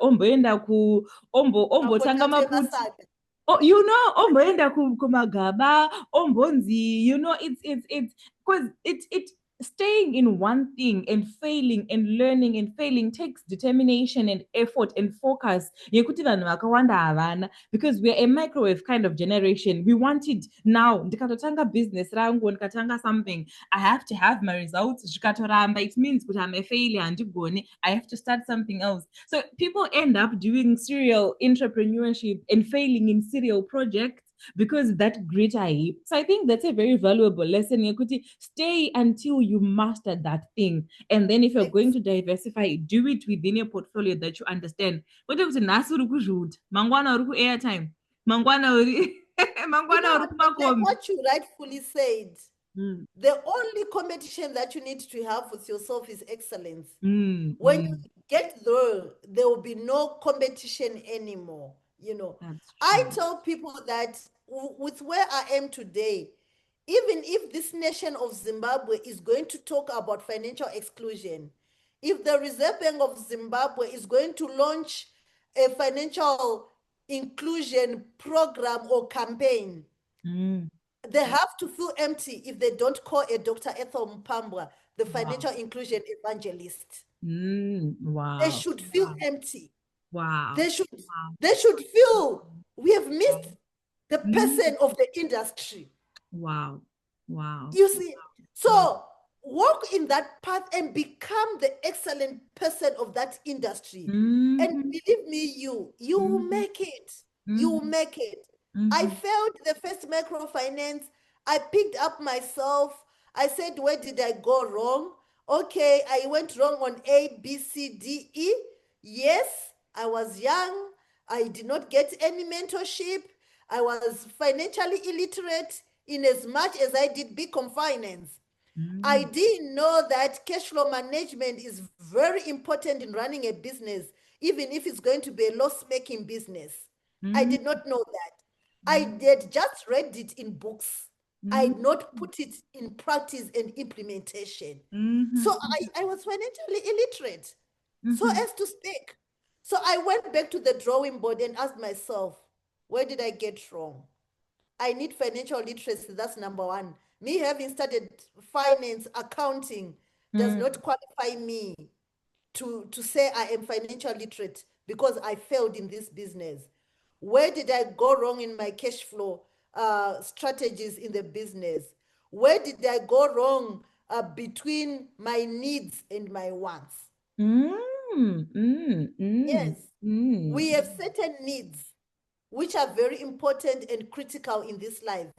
ombotanga maputi. Oh, you know, omboenda kumagaba, ombonzi, you know, it's because it staying in one thing and failing and learning and failing takes determination and effort and focus. Yekuti vanhu vakawanda havana, because we're a microwave kind of generation. We want it now. Ndikatotanga business rangu, ndikatanga something, I have to have my results. Zvikatoramba, it means that I'm a failure and I have to start something else. So people end up doing serial entrepreneurship and failing in serial projects because that greater heap. So I think that's a very valuable lesson. Yakuti, stay until you master that thing. And then if you're going to diversify, do it within a portfolio that you understand. What if it's mangwana uruku airtime? Mangwana uri mangwana uruku like what you rightfully said. Mm. The only competition that you need to have with yourself is excellence. Mm, when you get there will be no competition anymore. You know, I tell people that with where I am today, even if this nation of Zimbabwe is going to talk about financial exclusion, if the Reserve Bank of Zimbabwe is going to launch a financial inclusion program or campaign, they have to feel empty if they don't call a Dr. Ethel Mupambwa the financial inclusion evangelist. Wow. They should feel empty. Wow. They should feel we have missed the person of the industry. Wow. You see, so walk in that path and become the excellent person of that industry. And believe me, you will make it. You will make it. I failed the first microfinance. I picked up myself. I said, where did I go wrong? Okay, I went wrong on A, B, C, D, E. Yes, I was young. I did not get any mentorship. I was financially illiterate in as much as I did BCom finance. I didn't know that cash flow management is very important in running a business, even if it's going to be a loss-making business. I did not know that. I did just read it in books. I did not put it in practice and implementation. So I was financially illiterate, so as to speak. So I went back to the drawing board and asked myself, where did I get wrong? I need financial literacy. That's number one. Me having studied finance, accounting does not qualify me to say I am financial literate because I failed in this business. Where did I go wrong in my cash flow strategies in the business? Where did I go wrong between my needs and my wants? Yes, we have certain needs which are very important and critical in this life.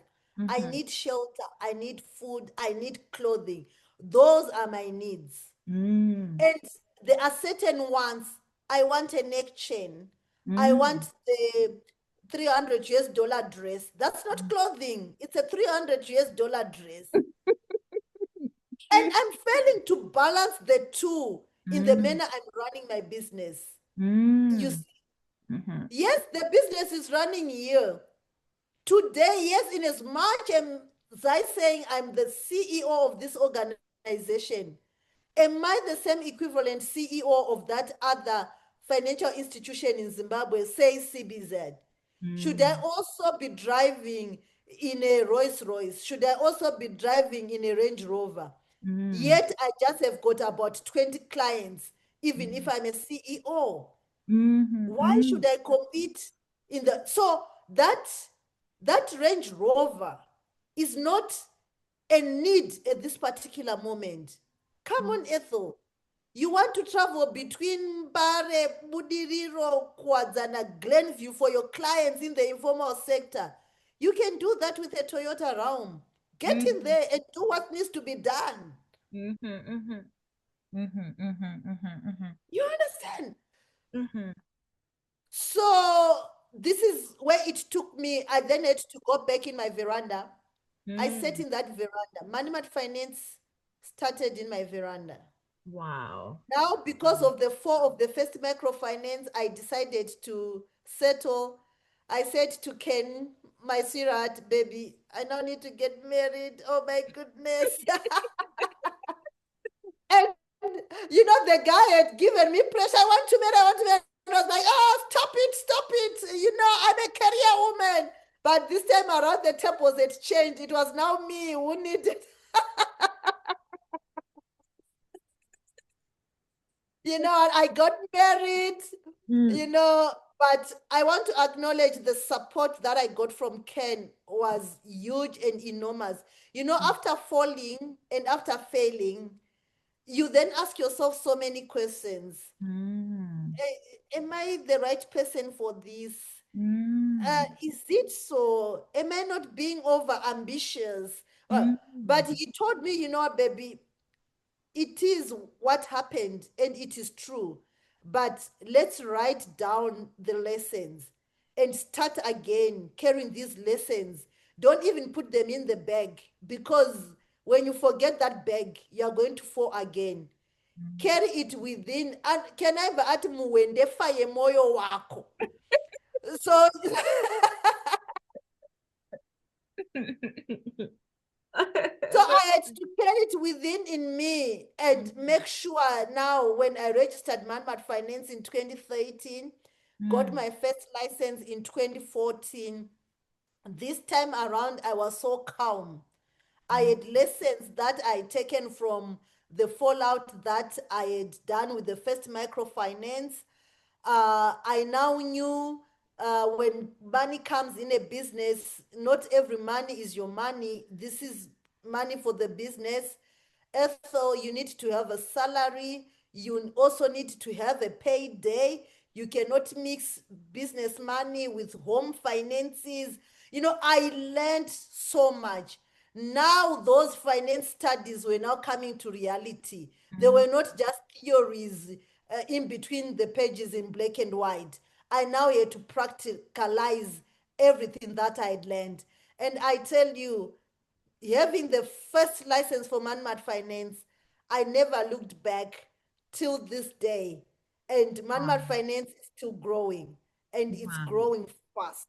I need shelter, I need food, I need clothing. Those are my needs. And there are certain ones. I want a neck chain. I want the 300 US dollar dress. That's not clothing. It's a 300 US dollar dress. And I'm failing to balance the two in the manner I'm running my business. You see? Yes, the business is running here. Today, yes, in as much as I saying I'm the CEO of this organization, am I the same equivalent CEO of that other financial institution in Zimbabwe, say CBZ? Should I also be driving in a Rolls Royce? Should I also be driving in a Range Rover? Yet I just have got about 20 clients, even if I'm a CEO. Why should I compete in the... So that Range Rover is not a need at this particular moment. Come on, Ethel. You want to travel between Bare, Budiriro, Kwadzana, Glenview for your clients in the informal sector. You can do that with a Toyota Realm. Get in there and do what needs to be done. You understand? So this is where it took me. I then had to go back in my veranda. I sat in that veranda. MoneyMart Finance started in my veranda. Wow. Now, because of the fall of the first microfinance, I decided to settle. I said to Ken, my sweetheart, baby, I now need to get married. Oh my goodness. And you know, the guy had given me pressure. I want to marry. was like, oh, stop it. You know, I'm a career woman. But this time around, the tables had changed. It was now me who needed. You know, I got married, you know, but I want to acknowledge the support that I got from Ken was huge and enormous. You know, after falling and after failing, you then ask yourself so many questions. Am I the right person for this? Is it so? Am I not being over ambitious? But he told me, you know, baby, it is what happened and it is true. But let's write down the lessons and start again carrying these lessons. Don't even put them in the bag, because when you forget that bag, you're going to fall again. Carry it within. And can I add muwende faye moyo wako? So so I had to carry it within in me and make sure now when I registered MoneyMart Finance in 2013, got my first license in 2014. This time around, I was so calm. I had lessons that I had taken from the fallout that I had done with the first microfinance. I now knew when money comes in a business, not every money is your money. This is money for the business. Ethel, you need to have a salary. You also need to have a payday. You cannot mix business money with home finances. You know, I learned so much. Now, those finance studies were now coming to reality. They were not just theories in between the pages in black and white. I now had to practicalize everything that I had learned. And I tell you, having the first license for MoneyMart Finance, I never looked back till this day. And MoneyMart Finance is still growing, and it's growing fast.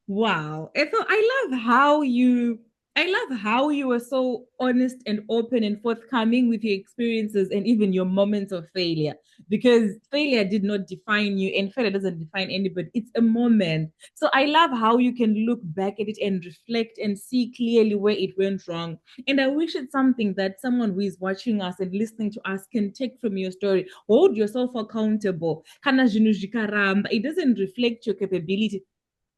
Wow. Ethel, I love how you were so honest and open and forthcoming with your experiences and even your moments of failure. Because failure did not define you and failure doesn't define anybody. It's a moment. So I love how you can look back at it and reflect and see clearly where it went wrong. And I wish it's something that someone who is watching us and listening to us can take from your story. Hold yourself accountable. Kana zvinhu zvikaramba. It doesn't reflect your capability.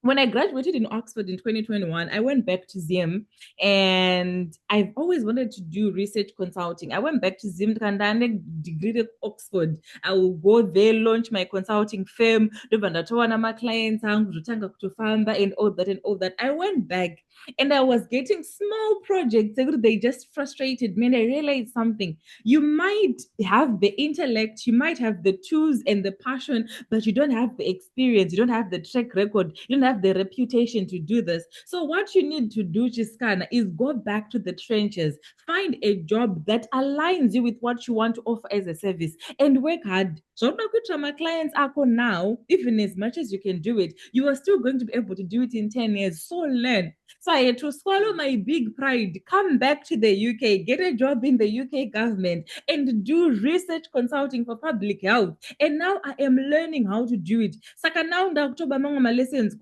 When I graduated in Oxford in 2021, I went back to Zim and I've always wanted to do research consulting. I went back to Zim, Kandane, degree at Oxford. I will go there, launch my consulting firm, my clients, and all that. I went back and I was getting small projects. They just frustrated me. And I realized something. You might have the intellect, you might have the tools and the passion, but you don't have the experience, you don't have the track record, you don't have the reputation to do this. So what you need to do, Chiskana, is go back to the trenches, find a job that aligns you with what you want to offer as a service, and work hard. So my clients are now, even as much as you can do it, you are still going to be able to do it in 10 years. So learn. So I had to swallow my big pride, come back to the UK, get a job in the UK government, and do research consulting for public health. And now I am learning how to do it. Saka now October my lessons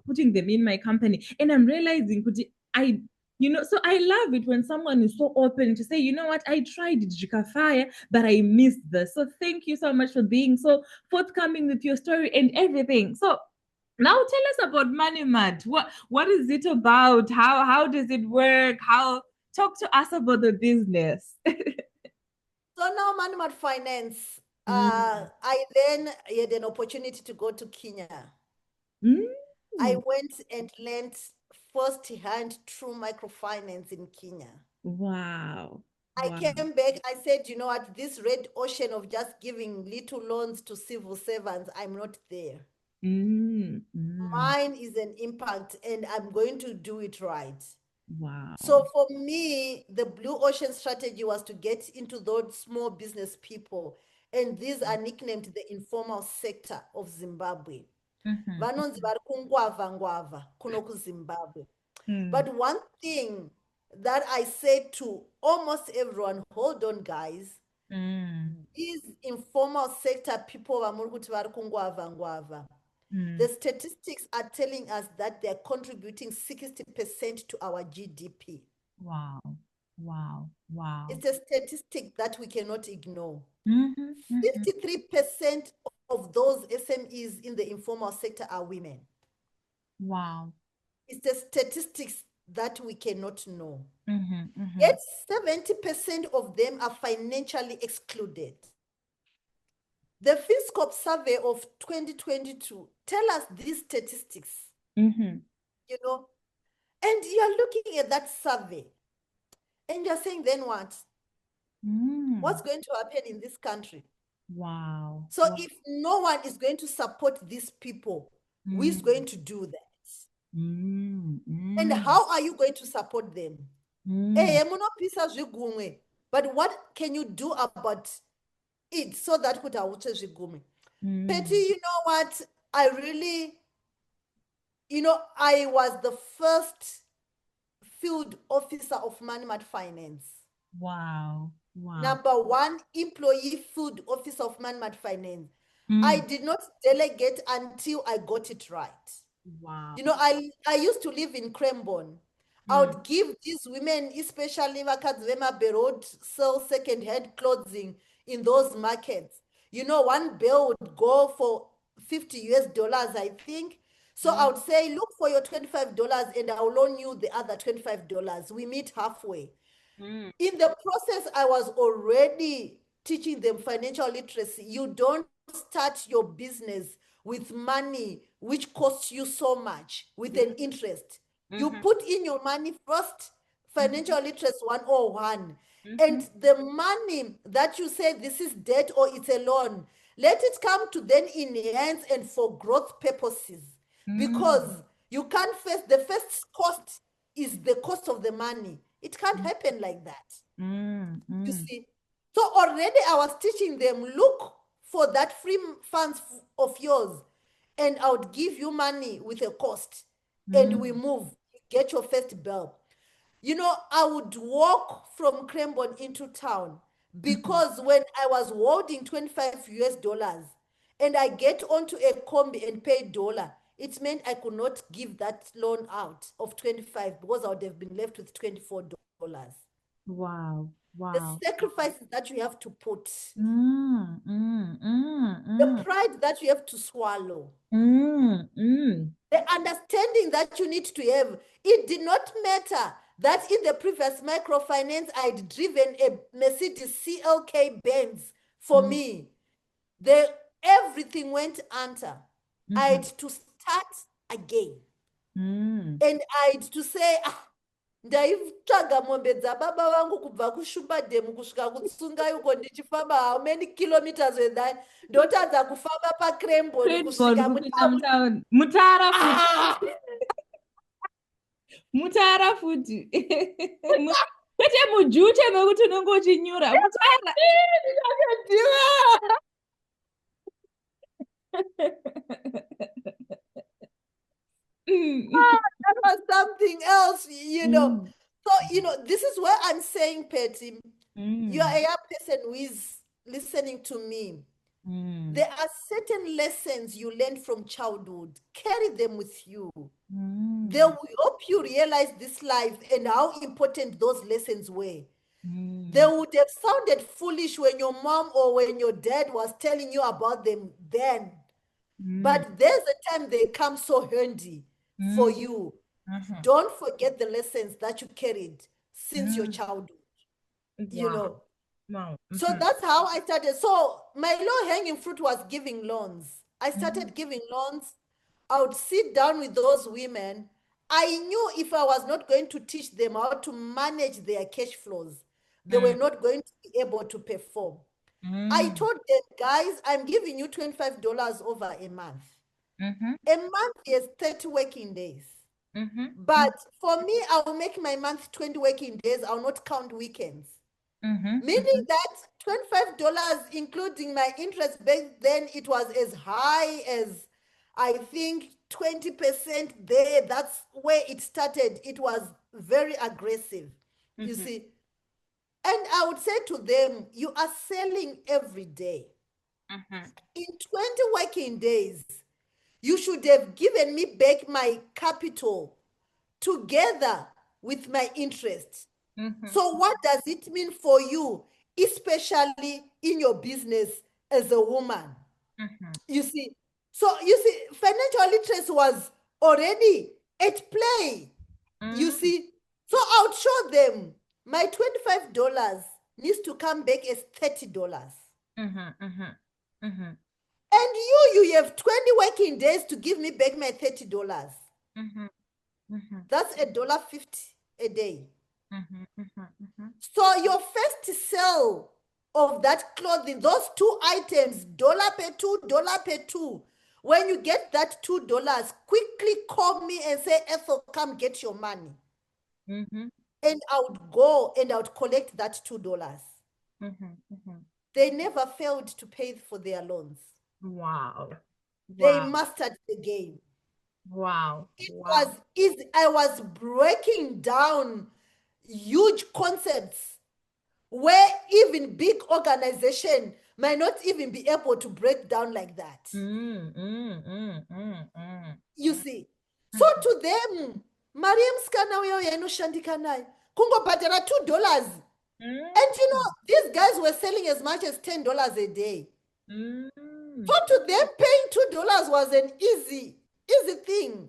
putting them in my company. And I'm realizing so I love it when someone is so open to say, you know what, I tried Jikafire, but I missed this. So thank you so much for being so forthcoming with your story and everything. So now tell us about MoneyMart. What is it about? How does it work? Talk to us about the business. So now MoneyMart Finance, I then had an opportunity to go to Kenya. I went and learned firsthand true microfinance in Kenya. Wow. I came back, I said, you know what, this red ocean of just giving little loans to civil servants, I'm not there. Mine is an impact and I'm going to do it right. Wow. So for me, the blue ocean strategy was to get into those small business people. And these are nicknamed the informal sector of Zimbabwe. Vanonzi vari kungwavha ngwavha kuno kuZimbabwe. But one thing that I say to almost everyone, hold on, guys. These informal sector people the statistics are telling us that they're contributing 60% to our GDP. Wow. Wow. Wow. It's a statistic that we cannot ignore. 53% of those SMEs in the informal sector are women. Wow. It's the statistics that we cannot know. Yet 70% of them are financially excluded. The FinScope survey of 2022 tell us these statistics, you know, and you're looking at that survey and you're saying, then what? What's going to happen in this country? Wow. So if no one is going to support these people, who is going to do that? And how are you going to support them? But what can you do about it so that could Petty, you know what? I really, I was the first field officer of MoneyMart Finance. Wow. Wow. Number one employee field officer of MoneyMart Finance. I did not delegate until I got it right. Wow. I used to live in Cranbourne. I would give these women, especially Vakadzvema road, sell second-hand clothing in those markets. One bill would go for $50, I think. So I would say, look for your $25 and I'll loan you the other $25. We meet halfway. In the process, I was already teaching them financial literacy. You don't start your business with money which costs you so much with an interest. You put in your money first, financial literacy 101. And the money that you say this is debt or it's a loan, let it come to then enhance and for growth purposes. Because you can't the first cost is the cost of the money. It can't happen like that. You see? So already I was teaching them, look for that free funds of yours and I would give you money with a cost and we move, get your first bill. I would walk from Cranbourne into town because when I was holding $25 and I get onto a combi and pay $1, it meant I could not give that loan out of 25 because I would have been left with $24. Wow. Wow. The sacrifices that you have to put, the pride that you have to swallow, the understanding that you need to have. It did not matter that in the previous microfinance, I'd driven a Mercedes CLK Benz for me. Everything went under. I had to start again. And I had to say, ndaitsvaga mombe dzababa vangu kubva kuShumbademu kusvika kutsunga uko ndichifamba how many kilometers were that ndotadza kufamba paCranbourne kusvika mutara futi mutara futi kwete mujute mekuti unenge uchinyura mutara that was something else, So, this is where I'm saying, Petty, you are a young person who is listening to me. There are certain lessons you learn from childhood. Carry them with you. They will help you realize this life and how important those lessons were. They would have sounded foolish when your mom or when your dad was telling you about them then. But there's a time they come so handy for you. Don't forget the lessons that you carried since your childhood. Wow. So that's how I started. So my low-hanging fruit was giving loans. I started giving loans. I would sit down with those women. I knew if I was not going to teach them how to manage their cash flows, they were not going to be able to perform. I told them, guys, I'm giving you $25 over a month. A month is 30 working days. But for me, I will make my month 20 working days. I'll not count weekends. Meaning that $25, including my interest back then, it was as high as, I think, 20% there. That's where it started. It was very aggressive, you see. And I would say to them, you are selling every day. In 20 working days, you should have given me back my capital together with my interest. So what does it mean for you, especially in your business as a woman? You see, financial literacy was already at play. You see, so I would show them my $25 needs to come back as $30. And you have 20 working days to give me back my $30. That's $1.50 a day. So your first sale of that clothing, those two items, dollar per two, when you get that $2, quickly call me and say, Ethel, come get your money. And I would go and I would collect that $2. They never failed to pay for their loans. Wow. They mastered the game. Wow. It was easy. I was breaking down huge concepts where even big organization might not even be able to break down like that. You see, so to them, Mariam skana uyo yanoshandika naye kungobhadhara $2. And you know, these guys were selling as much as $10 a day. So to them, paying $2 was an easy thing.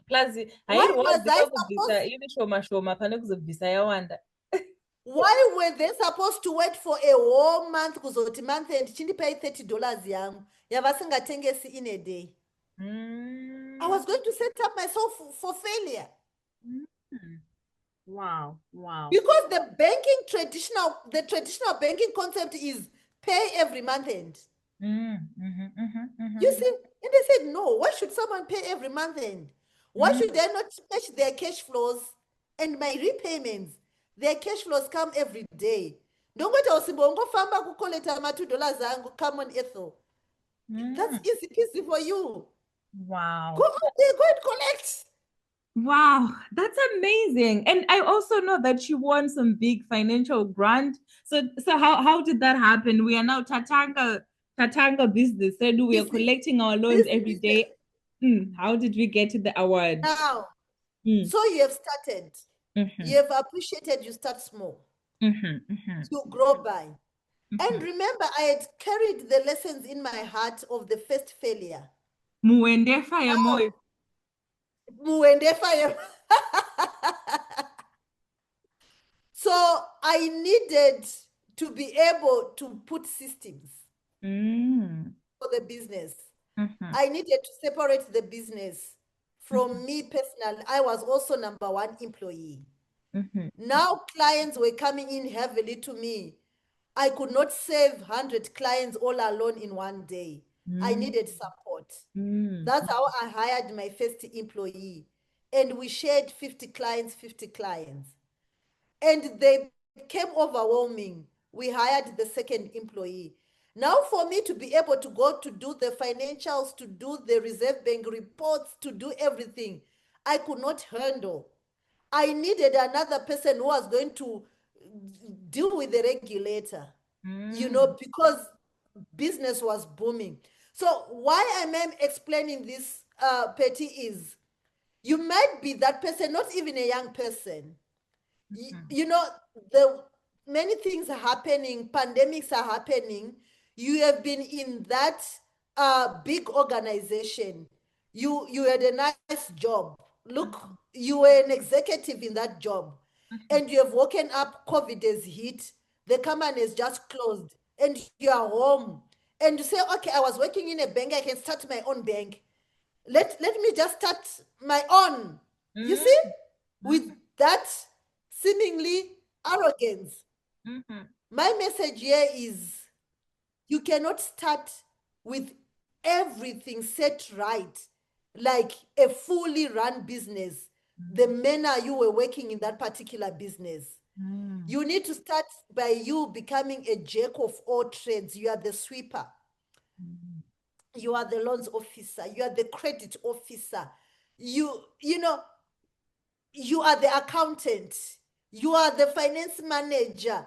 Plus, why were they supposed to wait for a whole month kuzoti month and chindipay $30 yangu yavasingatengesi in a day? I was going to set up myself for failure. Wow. Because the traditional banking concept is pay every month end. You see, and they said, no, why should someone pay every month end? Why should they not match their cash flows and my repayments? Their cash flows come every day. Don't go to Osibongo Famba who collect my $2 and come on, Ethel. That's easy peasy for you. Wow. Go out there, go and collect. Wow, that's amazing. And I also know that you won some big financial grant. So how did that happen? We are now Tatanga business. So we are collecting our loans every day. How did we get to the award? Now, so you have started. You have appreciated, you start small. You grow by. And remember, I had carried the lessons in my heart of the first failure. Muende fire moyo. Muende fire. So I needed to be able to put systems for the business. I needed to separate the business from me personally. I was also number one employee. Now clients were coming in heavily to me. I could not save 100 clients all alone in one day. I needed support. That's how I hired my first employee. And we shared 50 clients. And they became overwhelming. We hired the second employee. Now for me to be able to go to do the financials, to do the Reserve Bank reports, to do everything, I could not handle. I needed another person who was going to deal with the regulator, you know, because business was booming. So why am I explaining this, Petty, is you might be that person, not even a young person. You know, the many things are happening, pandemics are happening. You have been in that big organization. You had a nice job. Look, you were an executive in that job. And you have woken up, COVID has hit, the company is just closed, and you are home. And you say, okay, I was working in a bank, I can start my own bank. Let me just start my own. You see? With that seemingly arrogance. My message here is you cannot start with everything set right, like a fully run business, the manner you were working in that particular business. You need to start by you becoming a jack of all trades. You are the sweeper. You are the loans officer. You are the credit officer. You know, you are the accountant. You are the finance manager.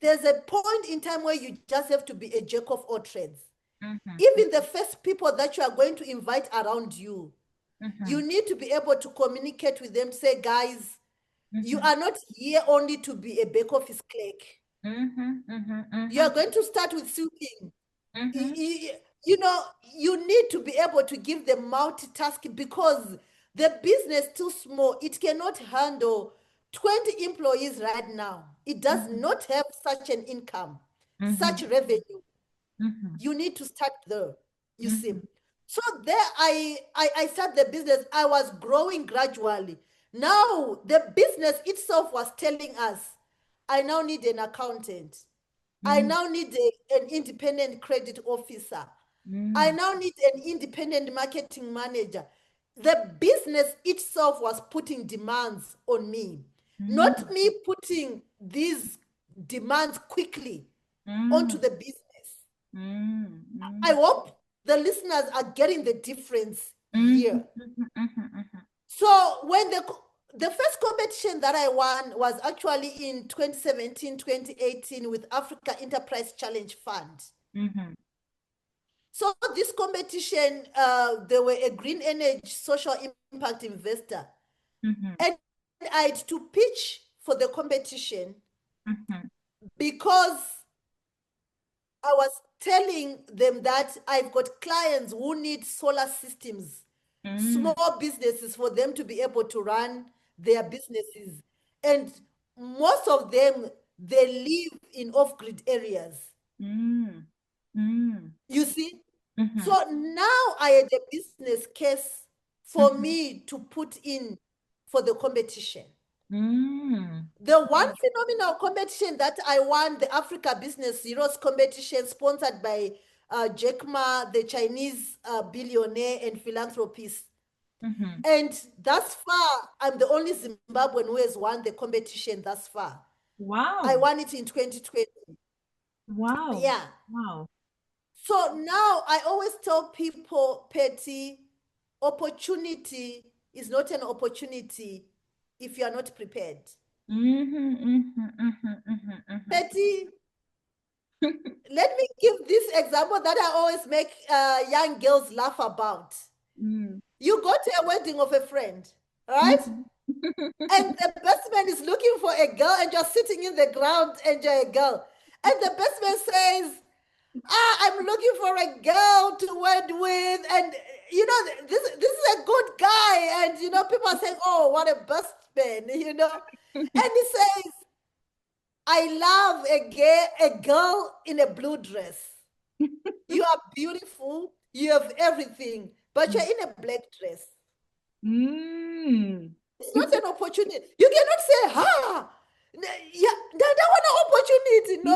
There's a point in time where you just have to be a jack of all trades. Even the first people that you are going to invite around you, you need to be able to communicate with them, say, guys, you are not here only to be a back office clerk. You are going to start with sweeping. You know, you need to be able to give them multitasking because the business too small. It cannot handle 20 employees right now. It does not have such an income, such revenue. You need to start there, you see. So there I started the business. I was growing gradually. Now the business itself was telling us, I now need an accountant. I now need an independent credit officer. I now need an independent marketing manager. The business itself was putting demands on me, not me putting these demands quickly onto the business. I hope the listeners are getting the difference here. So when the first competition that I won was actually in 2017, 2018 with Africa Enterprise Challenge Fund. So this competition, they were a green energy social impact investor. And I had to pitch for the competition because I was telling them that I've got clients who need solar systems, small businesses for them to be able to run their businesses. And most of them, they live in off-grid areas. You see? So now I had a business case for me to put in for the competition. The one phenomenal competition that I won, the Africa Business Heroes competition sponsored by Jack Ma, the Chinese billionaire and philanthropist. And thus far, I'm the only Zimbabwean who has won the competition thus far. Wow. I won it in 2020. Wow. Yeah. Wow. So now I always tell people, Petty, opportunity is not an opportunity if you are not prepared. Petty, let me give this example that I always make young girls laugh about. You go to a wedding of a friend, right? And the best man is looking for a girl and you're sitting in the ground enjoy a girl. And the best man says, I'm looking for a girl to wed with. And, you know, this is a good guy. And, you know, people are saying, oh, what a best man, you know. And he says, I love a girl in a blue dress. You are beautiful. You have everything, but you're in a black dress. It's not an opportunity. You cannot say, yeah, that one an opportunity. No.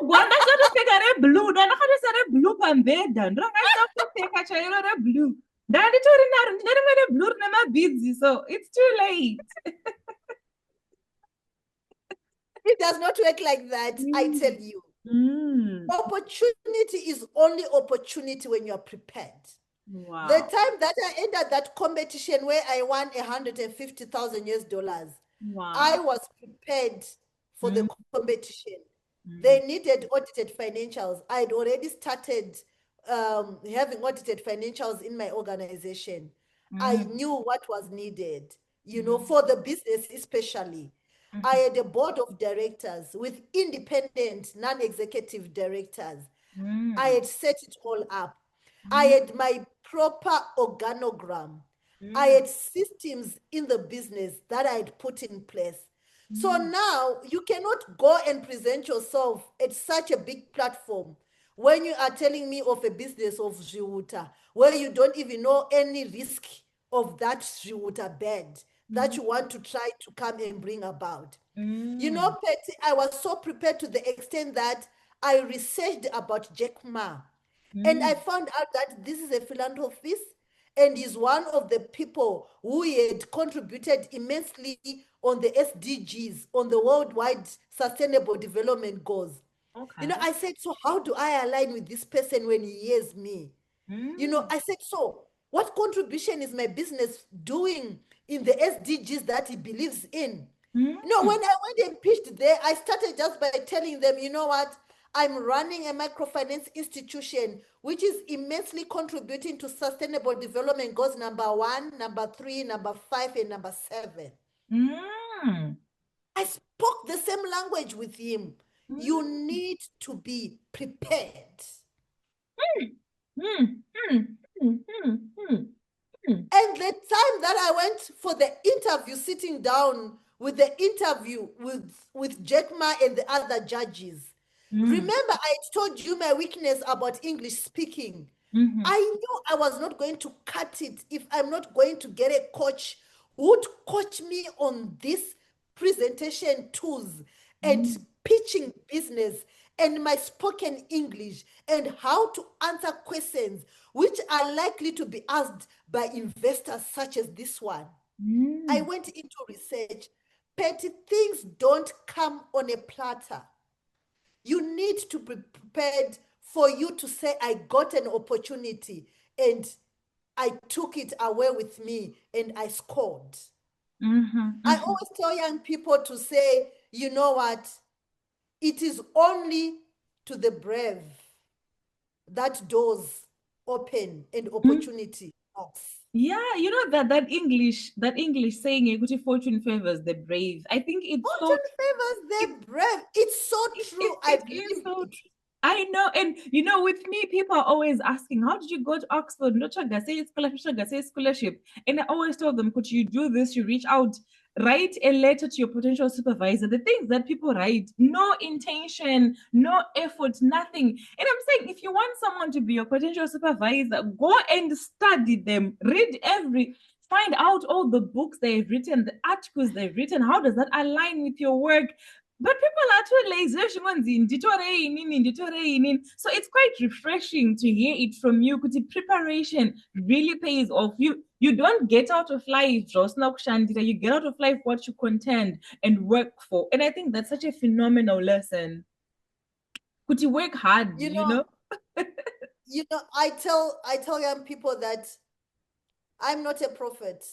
Gwanda shata peka re blue. Dana kata sare blue pambeda. Ndra kata peka chairo re blue. Dani tori na mere blue na ma busy. So it's too late. It does not work like that, I tell you. Opportunity is only opportunity when you're prepared. Wow. The time that I entered that competition where I won $150,000, wow. I was prepared for the competition. They needed audited financials. I had already started having audited financials in my organization. I knew what was needed, you know, for the business especially. I had a board of directors with independent, non-executive directors. I had set it all up. I had my proper organogram. I had systems in the business that I had put in place. So now you cannot go and present yourself at such a big platform when you are telling me of a business of Zhiwuta, where you don't even know any risk of that Zhiwuta bed that you want to try to come and bring about. You know, Petty, I was so prepared to the extent that I researched about Jack Ma. And I found out that this is a philanthropist and is one of the people who had contributed immensely on the SDGs, on the worldwide sustainable development goals. Okay. You know, I said, so how do I align with this person when he hears me? You know, I said, so what contribution is my business doing in the SDGs that he believes in. Mm. You know, when I went and pitched there, I started just by telling them, you know what? I'm running a microfinance institution which is immensely contributing to sustainable development goals number 1, number 3, number 5, and number 7. Mm. I spoke the same language with him. You need to be prepared. Mm. Mm. Mm. Mm. Mm. And the time that I went for the interview, sitting down with the interview with Jack Ma and the other judges, remember I told you my weakness about English speaking. Mm-hmm. I knew I was not going to cut it if I'm not going to get a coach who would coach me on this presentation tools and pitching business and my spoken English and how to answer questions which are likely to be asked by investors such as this one. I went into research. Petty things don't come on a platter. You need to be prepared for you to say, I got an opportunity and I took it away with me and I scored. I always tell young people to say, you know what? It is only to the brave that doors open and opportunity knocks. Yeah, you know that English saying "Equity fortune favors the brave." I think it's so Fortune favors it, the brave. It's so it, true. I it is believe so it. true. I know, and you know, with me, people are always asking, "How did you go to Oxford?" No, say scholarship, and I always tell them, "Could you do this? You reach out, write a letter to your potential supervisor." The things that people write, no intention, no effort, nothing. And I'm saying, if you want someone to be your potential supervisor, go and study them, read find out all the books they've written, the articles they've written. How does that align with your work? But people are too lazy. So it's quite refreshing to hear it from you. Because preparation really pays off. You don't get out of life, you get out of life what you contend and work for. And I think that's such a phenomenal lesson. Could you work hard, You you know, know? I tell young people that I'm not a prophet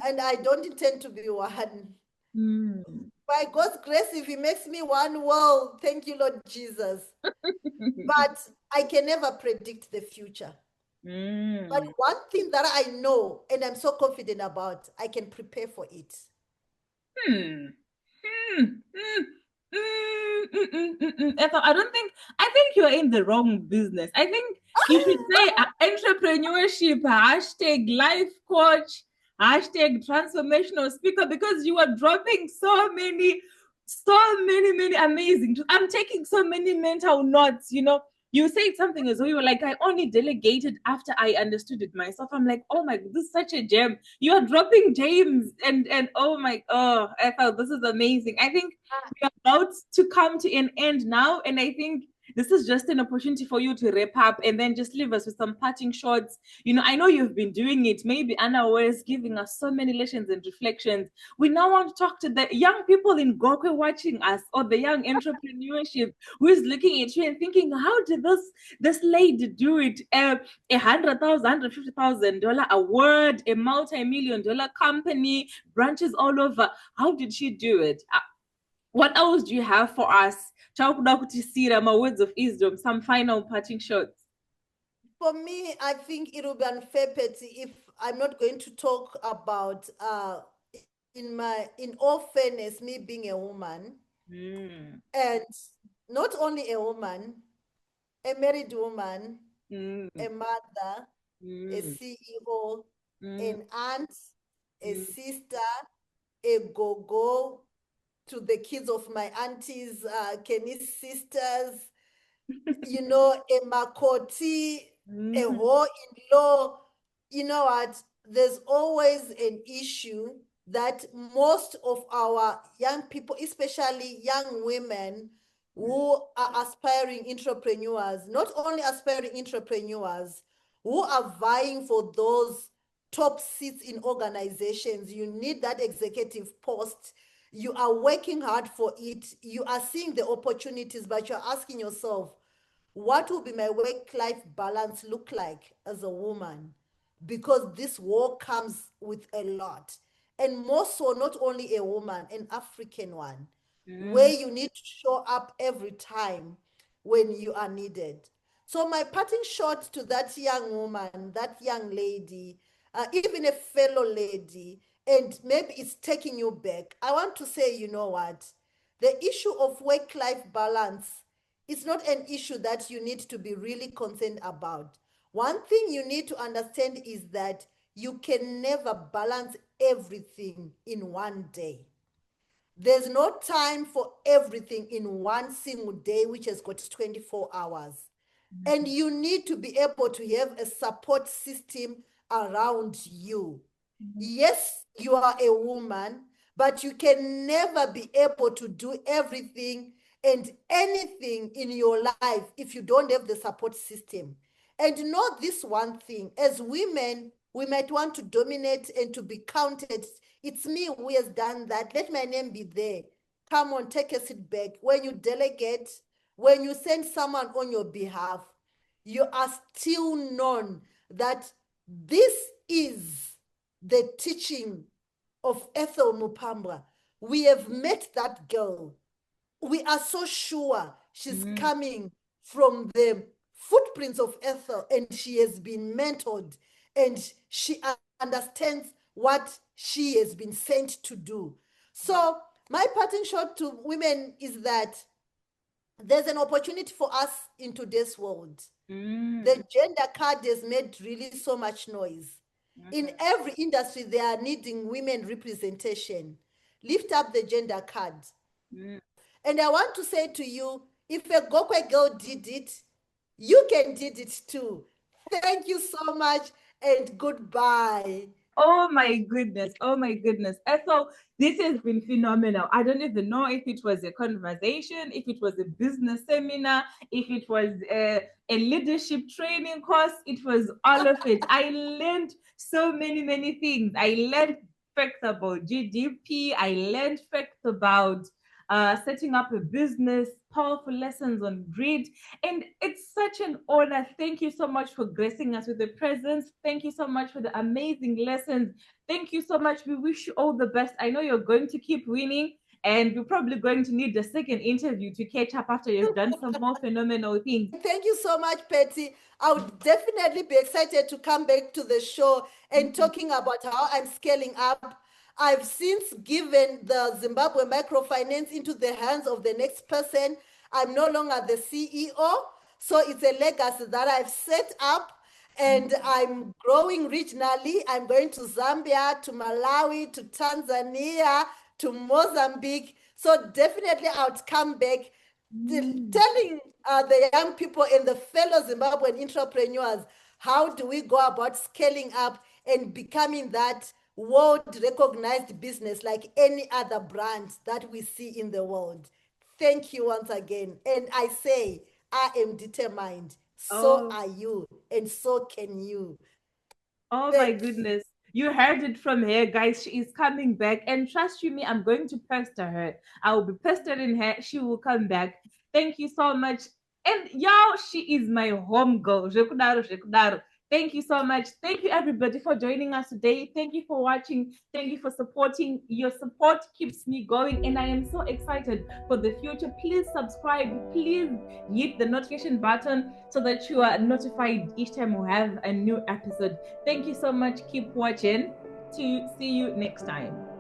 and I don't intend to be one. Mm. By God's grace, if He makes me one, well, thank you, Lord Jesus. But I can never predict the future. But Mm. one thing that I know and I'm so confident about, I can prepare for it. Hmm. Mm, Ethel, I think you're in the wrong business. I think you should say entrepreneurship, hashtag life coach, hashtag transformational speaker, because you are dropping so many amazing. I'm taking so many mental notes, you know. You said something as well. You were like, I only delegated after I understood it myself. I'm like, oh my, this is such a gem. You are dropping gems, and I thought this is amazing. I think we're about to come to an end now, and I think this is just an opportunity for you to wrap up and then just leave us with some parting shots. You know, I know you've been doing it, maybe unawares, giving us so many lessons and reflections. We now want to talk to the young people in Gokwe watching us, or the young entrepreneurship who is looking at you and thinking, how did this lady do it? $100,000, $150,000 award, a multi-million-dollar company, branches all over. How did she do it? What else do you have for us? My words of wisdom, some final parting shots. For me, I think it will be unfair, Petty, if I'm not going to talk about in all fairness, me being a woman, and not only a woman, a married woman, Mm, a mother, a mm, CEO, mm, an aunt, a mm. sister, a go-go to the kids of my aunties, Kenny's sisters, you know, a makoti, a whore-in-law. You know what? There's always an issue that most of our young people, especially young women who are aspiring entrepreneurs, not only aspiring entrepreneurs, who are vying for those top seats in organizations. You need that executive post. You are working hard for it. You are seeing the opportunities, but you're asking yourself, what will be my work-life balance look like as a woman? because this war comes with a lot. And more so, not only a woman, an African one, where you need to show up every time when you are needed. So my parting shot to that young woman, that young lady, even a fellow lady, and maybe it's taking you back, I want to say, you know what? The issue of work-life balance is not an issue that you need to be really concerned about. One thing you need to understand is that you can never balance everything in one day. There's no time for everything in one single day, which has got 24 hours. And you need to be able to have a support system around you. Yes, you are a woman, but you can never be able to do everything and anything in your life if you don't have the support system. And know this one thing, as women, we might want to dominate and to be counted. It's me who has done that. Let my name be there. Come on, take a seat back. When you delegate, when you send someone on your behalf, you are still known that this is the teaching of Ethel Mupambwa. We have met that girl. We are so sure she's coming from the footprints of Ethel, and she has been mentored, and she understands what she has been sent to do. So my parting shot to women is that there's an opportunity for us in today's world. The gender card has made really so much noise. In every industry, they are needing women representation. Lift up the gender card. And I want to say to you, if a Gokwe girl did it, you can did it too. Thank you so much and goodbye. Oh my goodness. Oh my goodness. Ethel, this has been phenomenal. I don't even know if it was a conversation, if it was a business seminar, if it was a leadership training course. It was all of it. I learned so many things. I learned facts about GDP. I learned facts about setting up a business, powerful lessons on grit. And it's such an honor. Thank you so much for gracing us with the presence. Thank you so much for the amazing lessons. Thank you so much. We wish you all the best. I know you're going to keep winning, and you're probably going to need a second interview to catch up after you've done some more phenomenal things. Thank you so much, Patty. I would definitely be excited to come back to the show and talking about how I'm scaling up. I've since given the Zimbabwe microfinance into the hands of the next person. I'm no longer the CEO. So it's a legacy that I've set up, and I'm growing regionally. I'm going to Zambia, to Malawi, to Tanzania, to Mozambique. So definitely I would come back telling the young people and the fellow Zimbabwean entrepreneurs, how do we go about scaling up and becoming that world recognized business like any other brand that we see in the world. Thank you once again. And I say, I am determined. So are you, and so can you. Oh my goodness. You heard it from her, guys. She is coming back. And trust you me, I'm going to pester her. I will be pestering her. She will come back. Thank you so much. And y'all, she is my home girl. Thank you so much. Thank you, everybody, for joining us today. Thank you for watching. Thank you for supporting. Your support keeps me going, and I am so excited for the future. Please subscribe. Please hit the notification button so that you are notified each time we have a new episode. Thank you so much. Keep watching. To see you next time.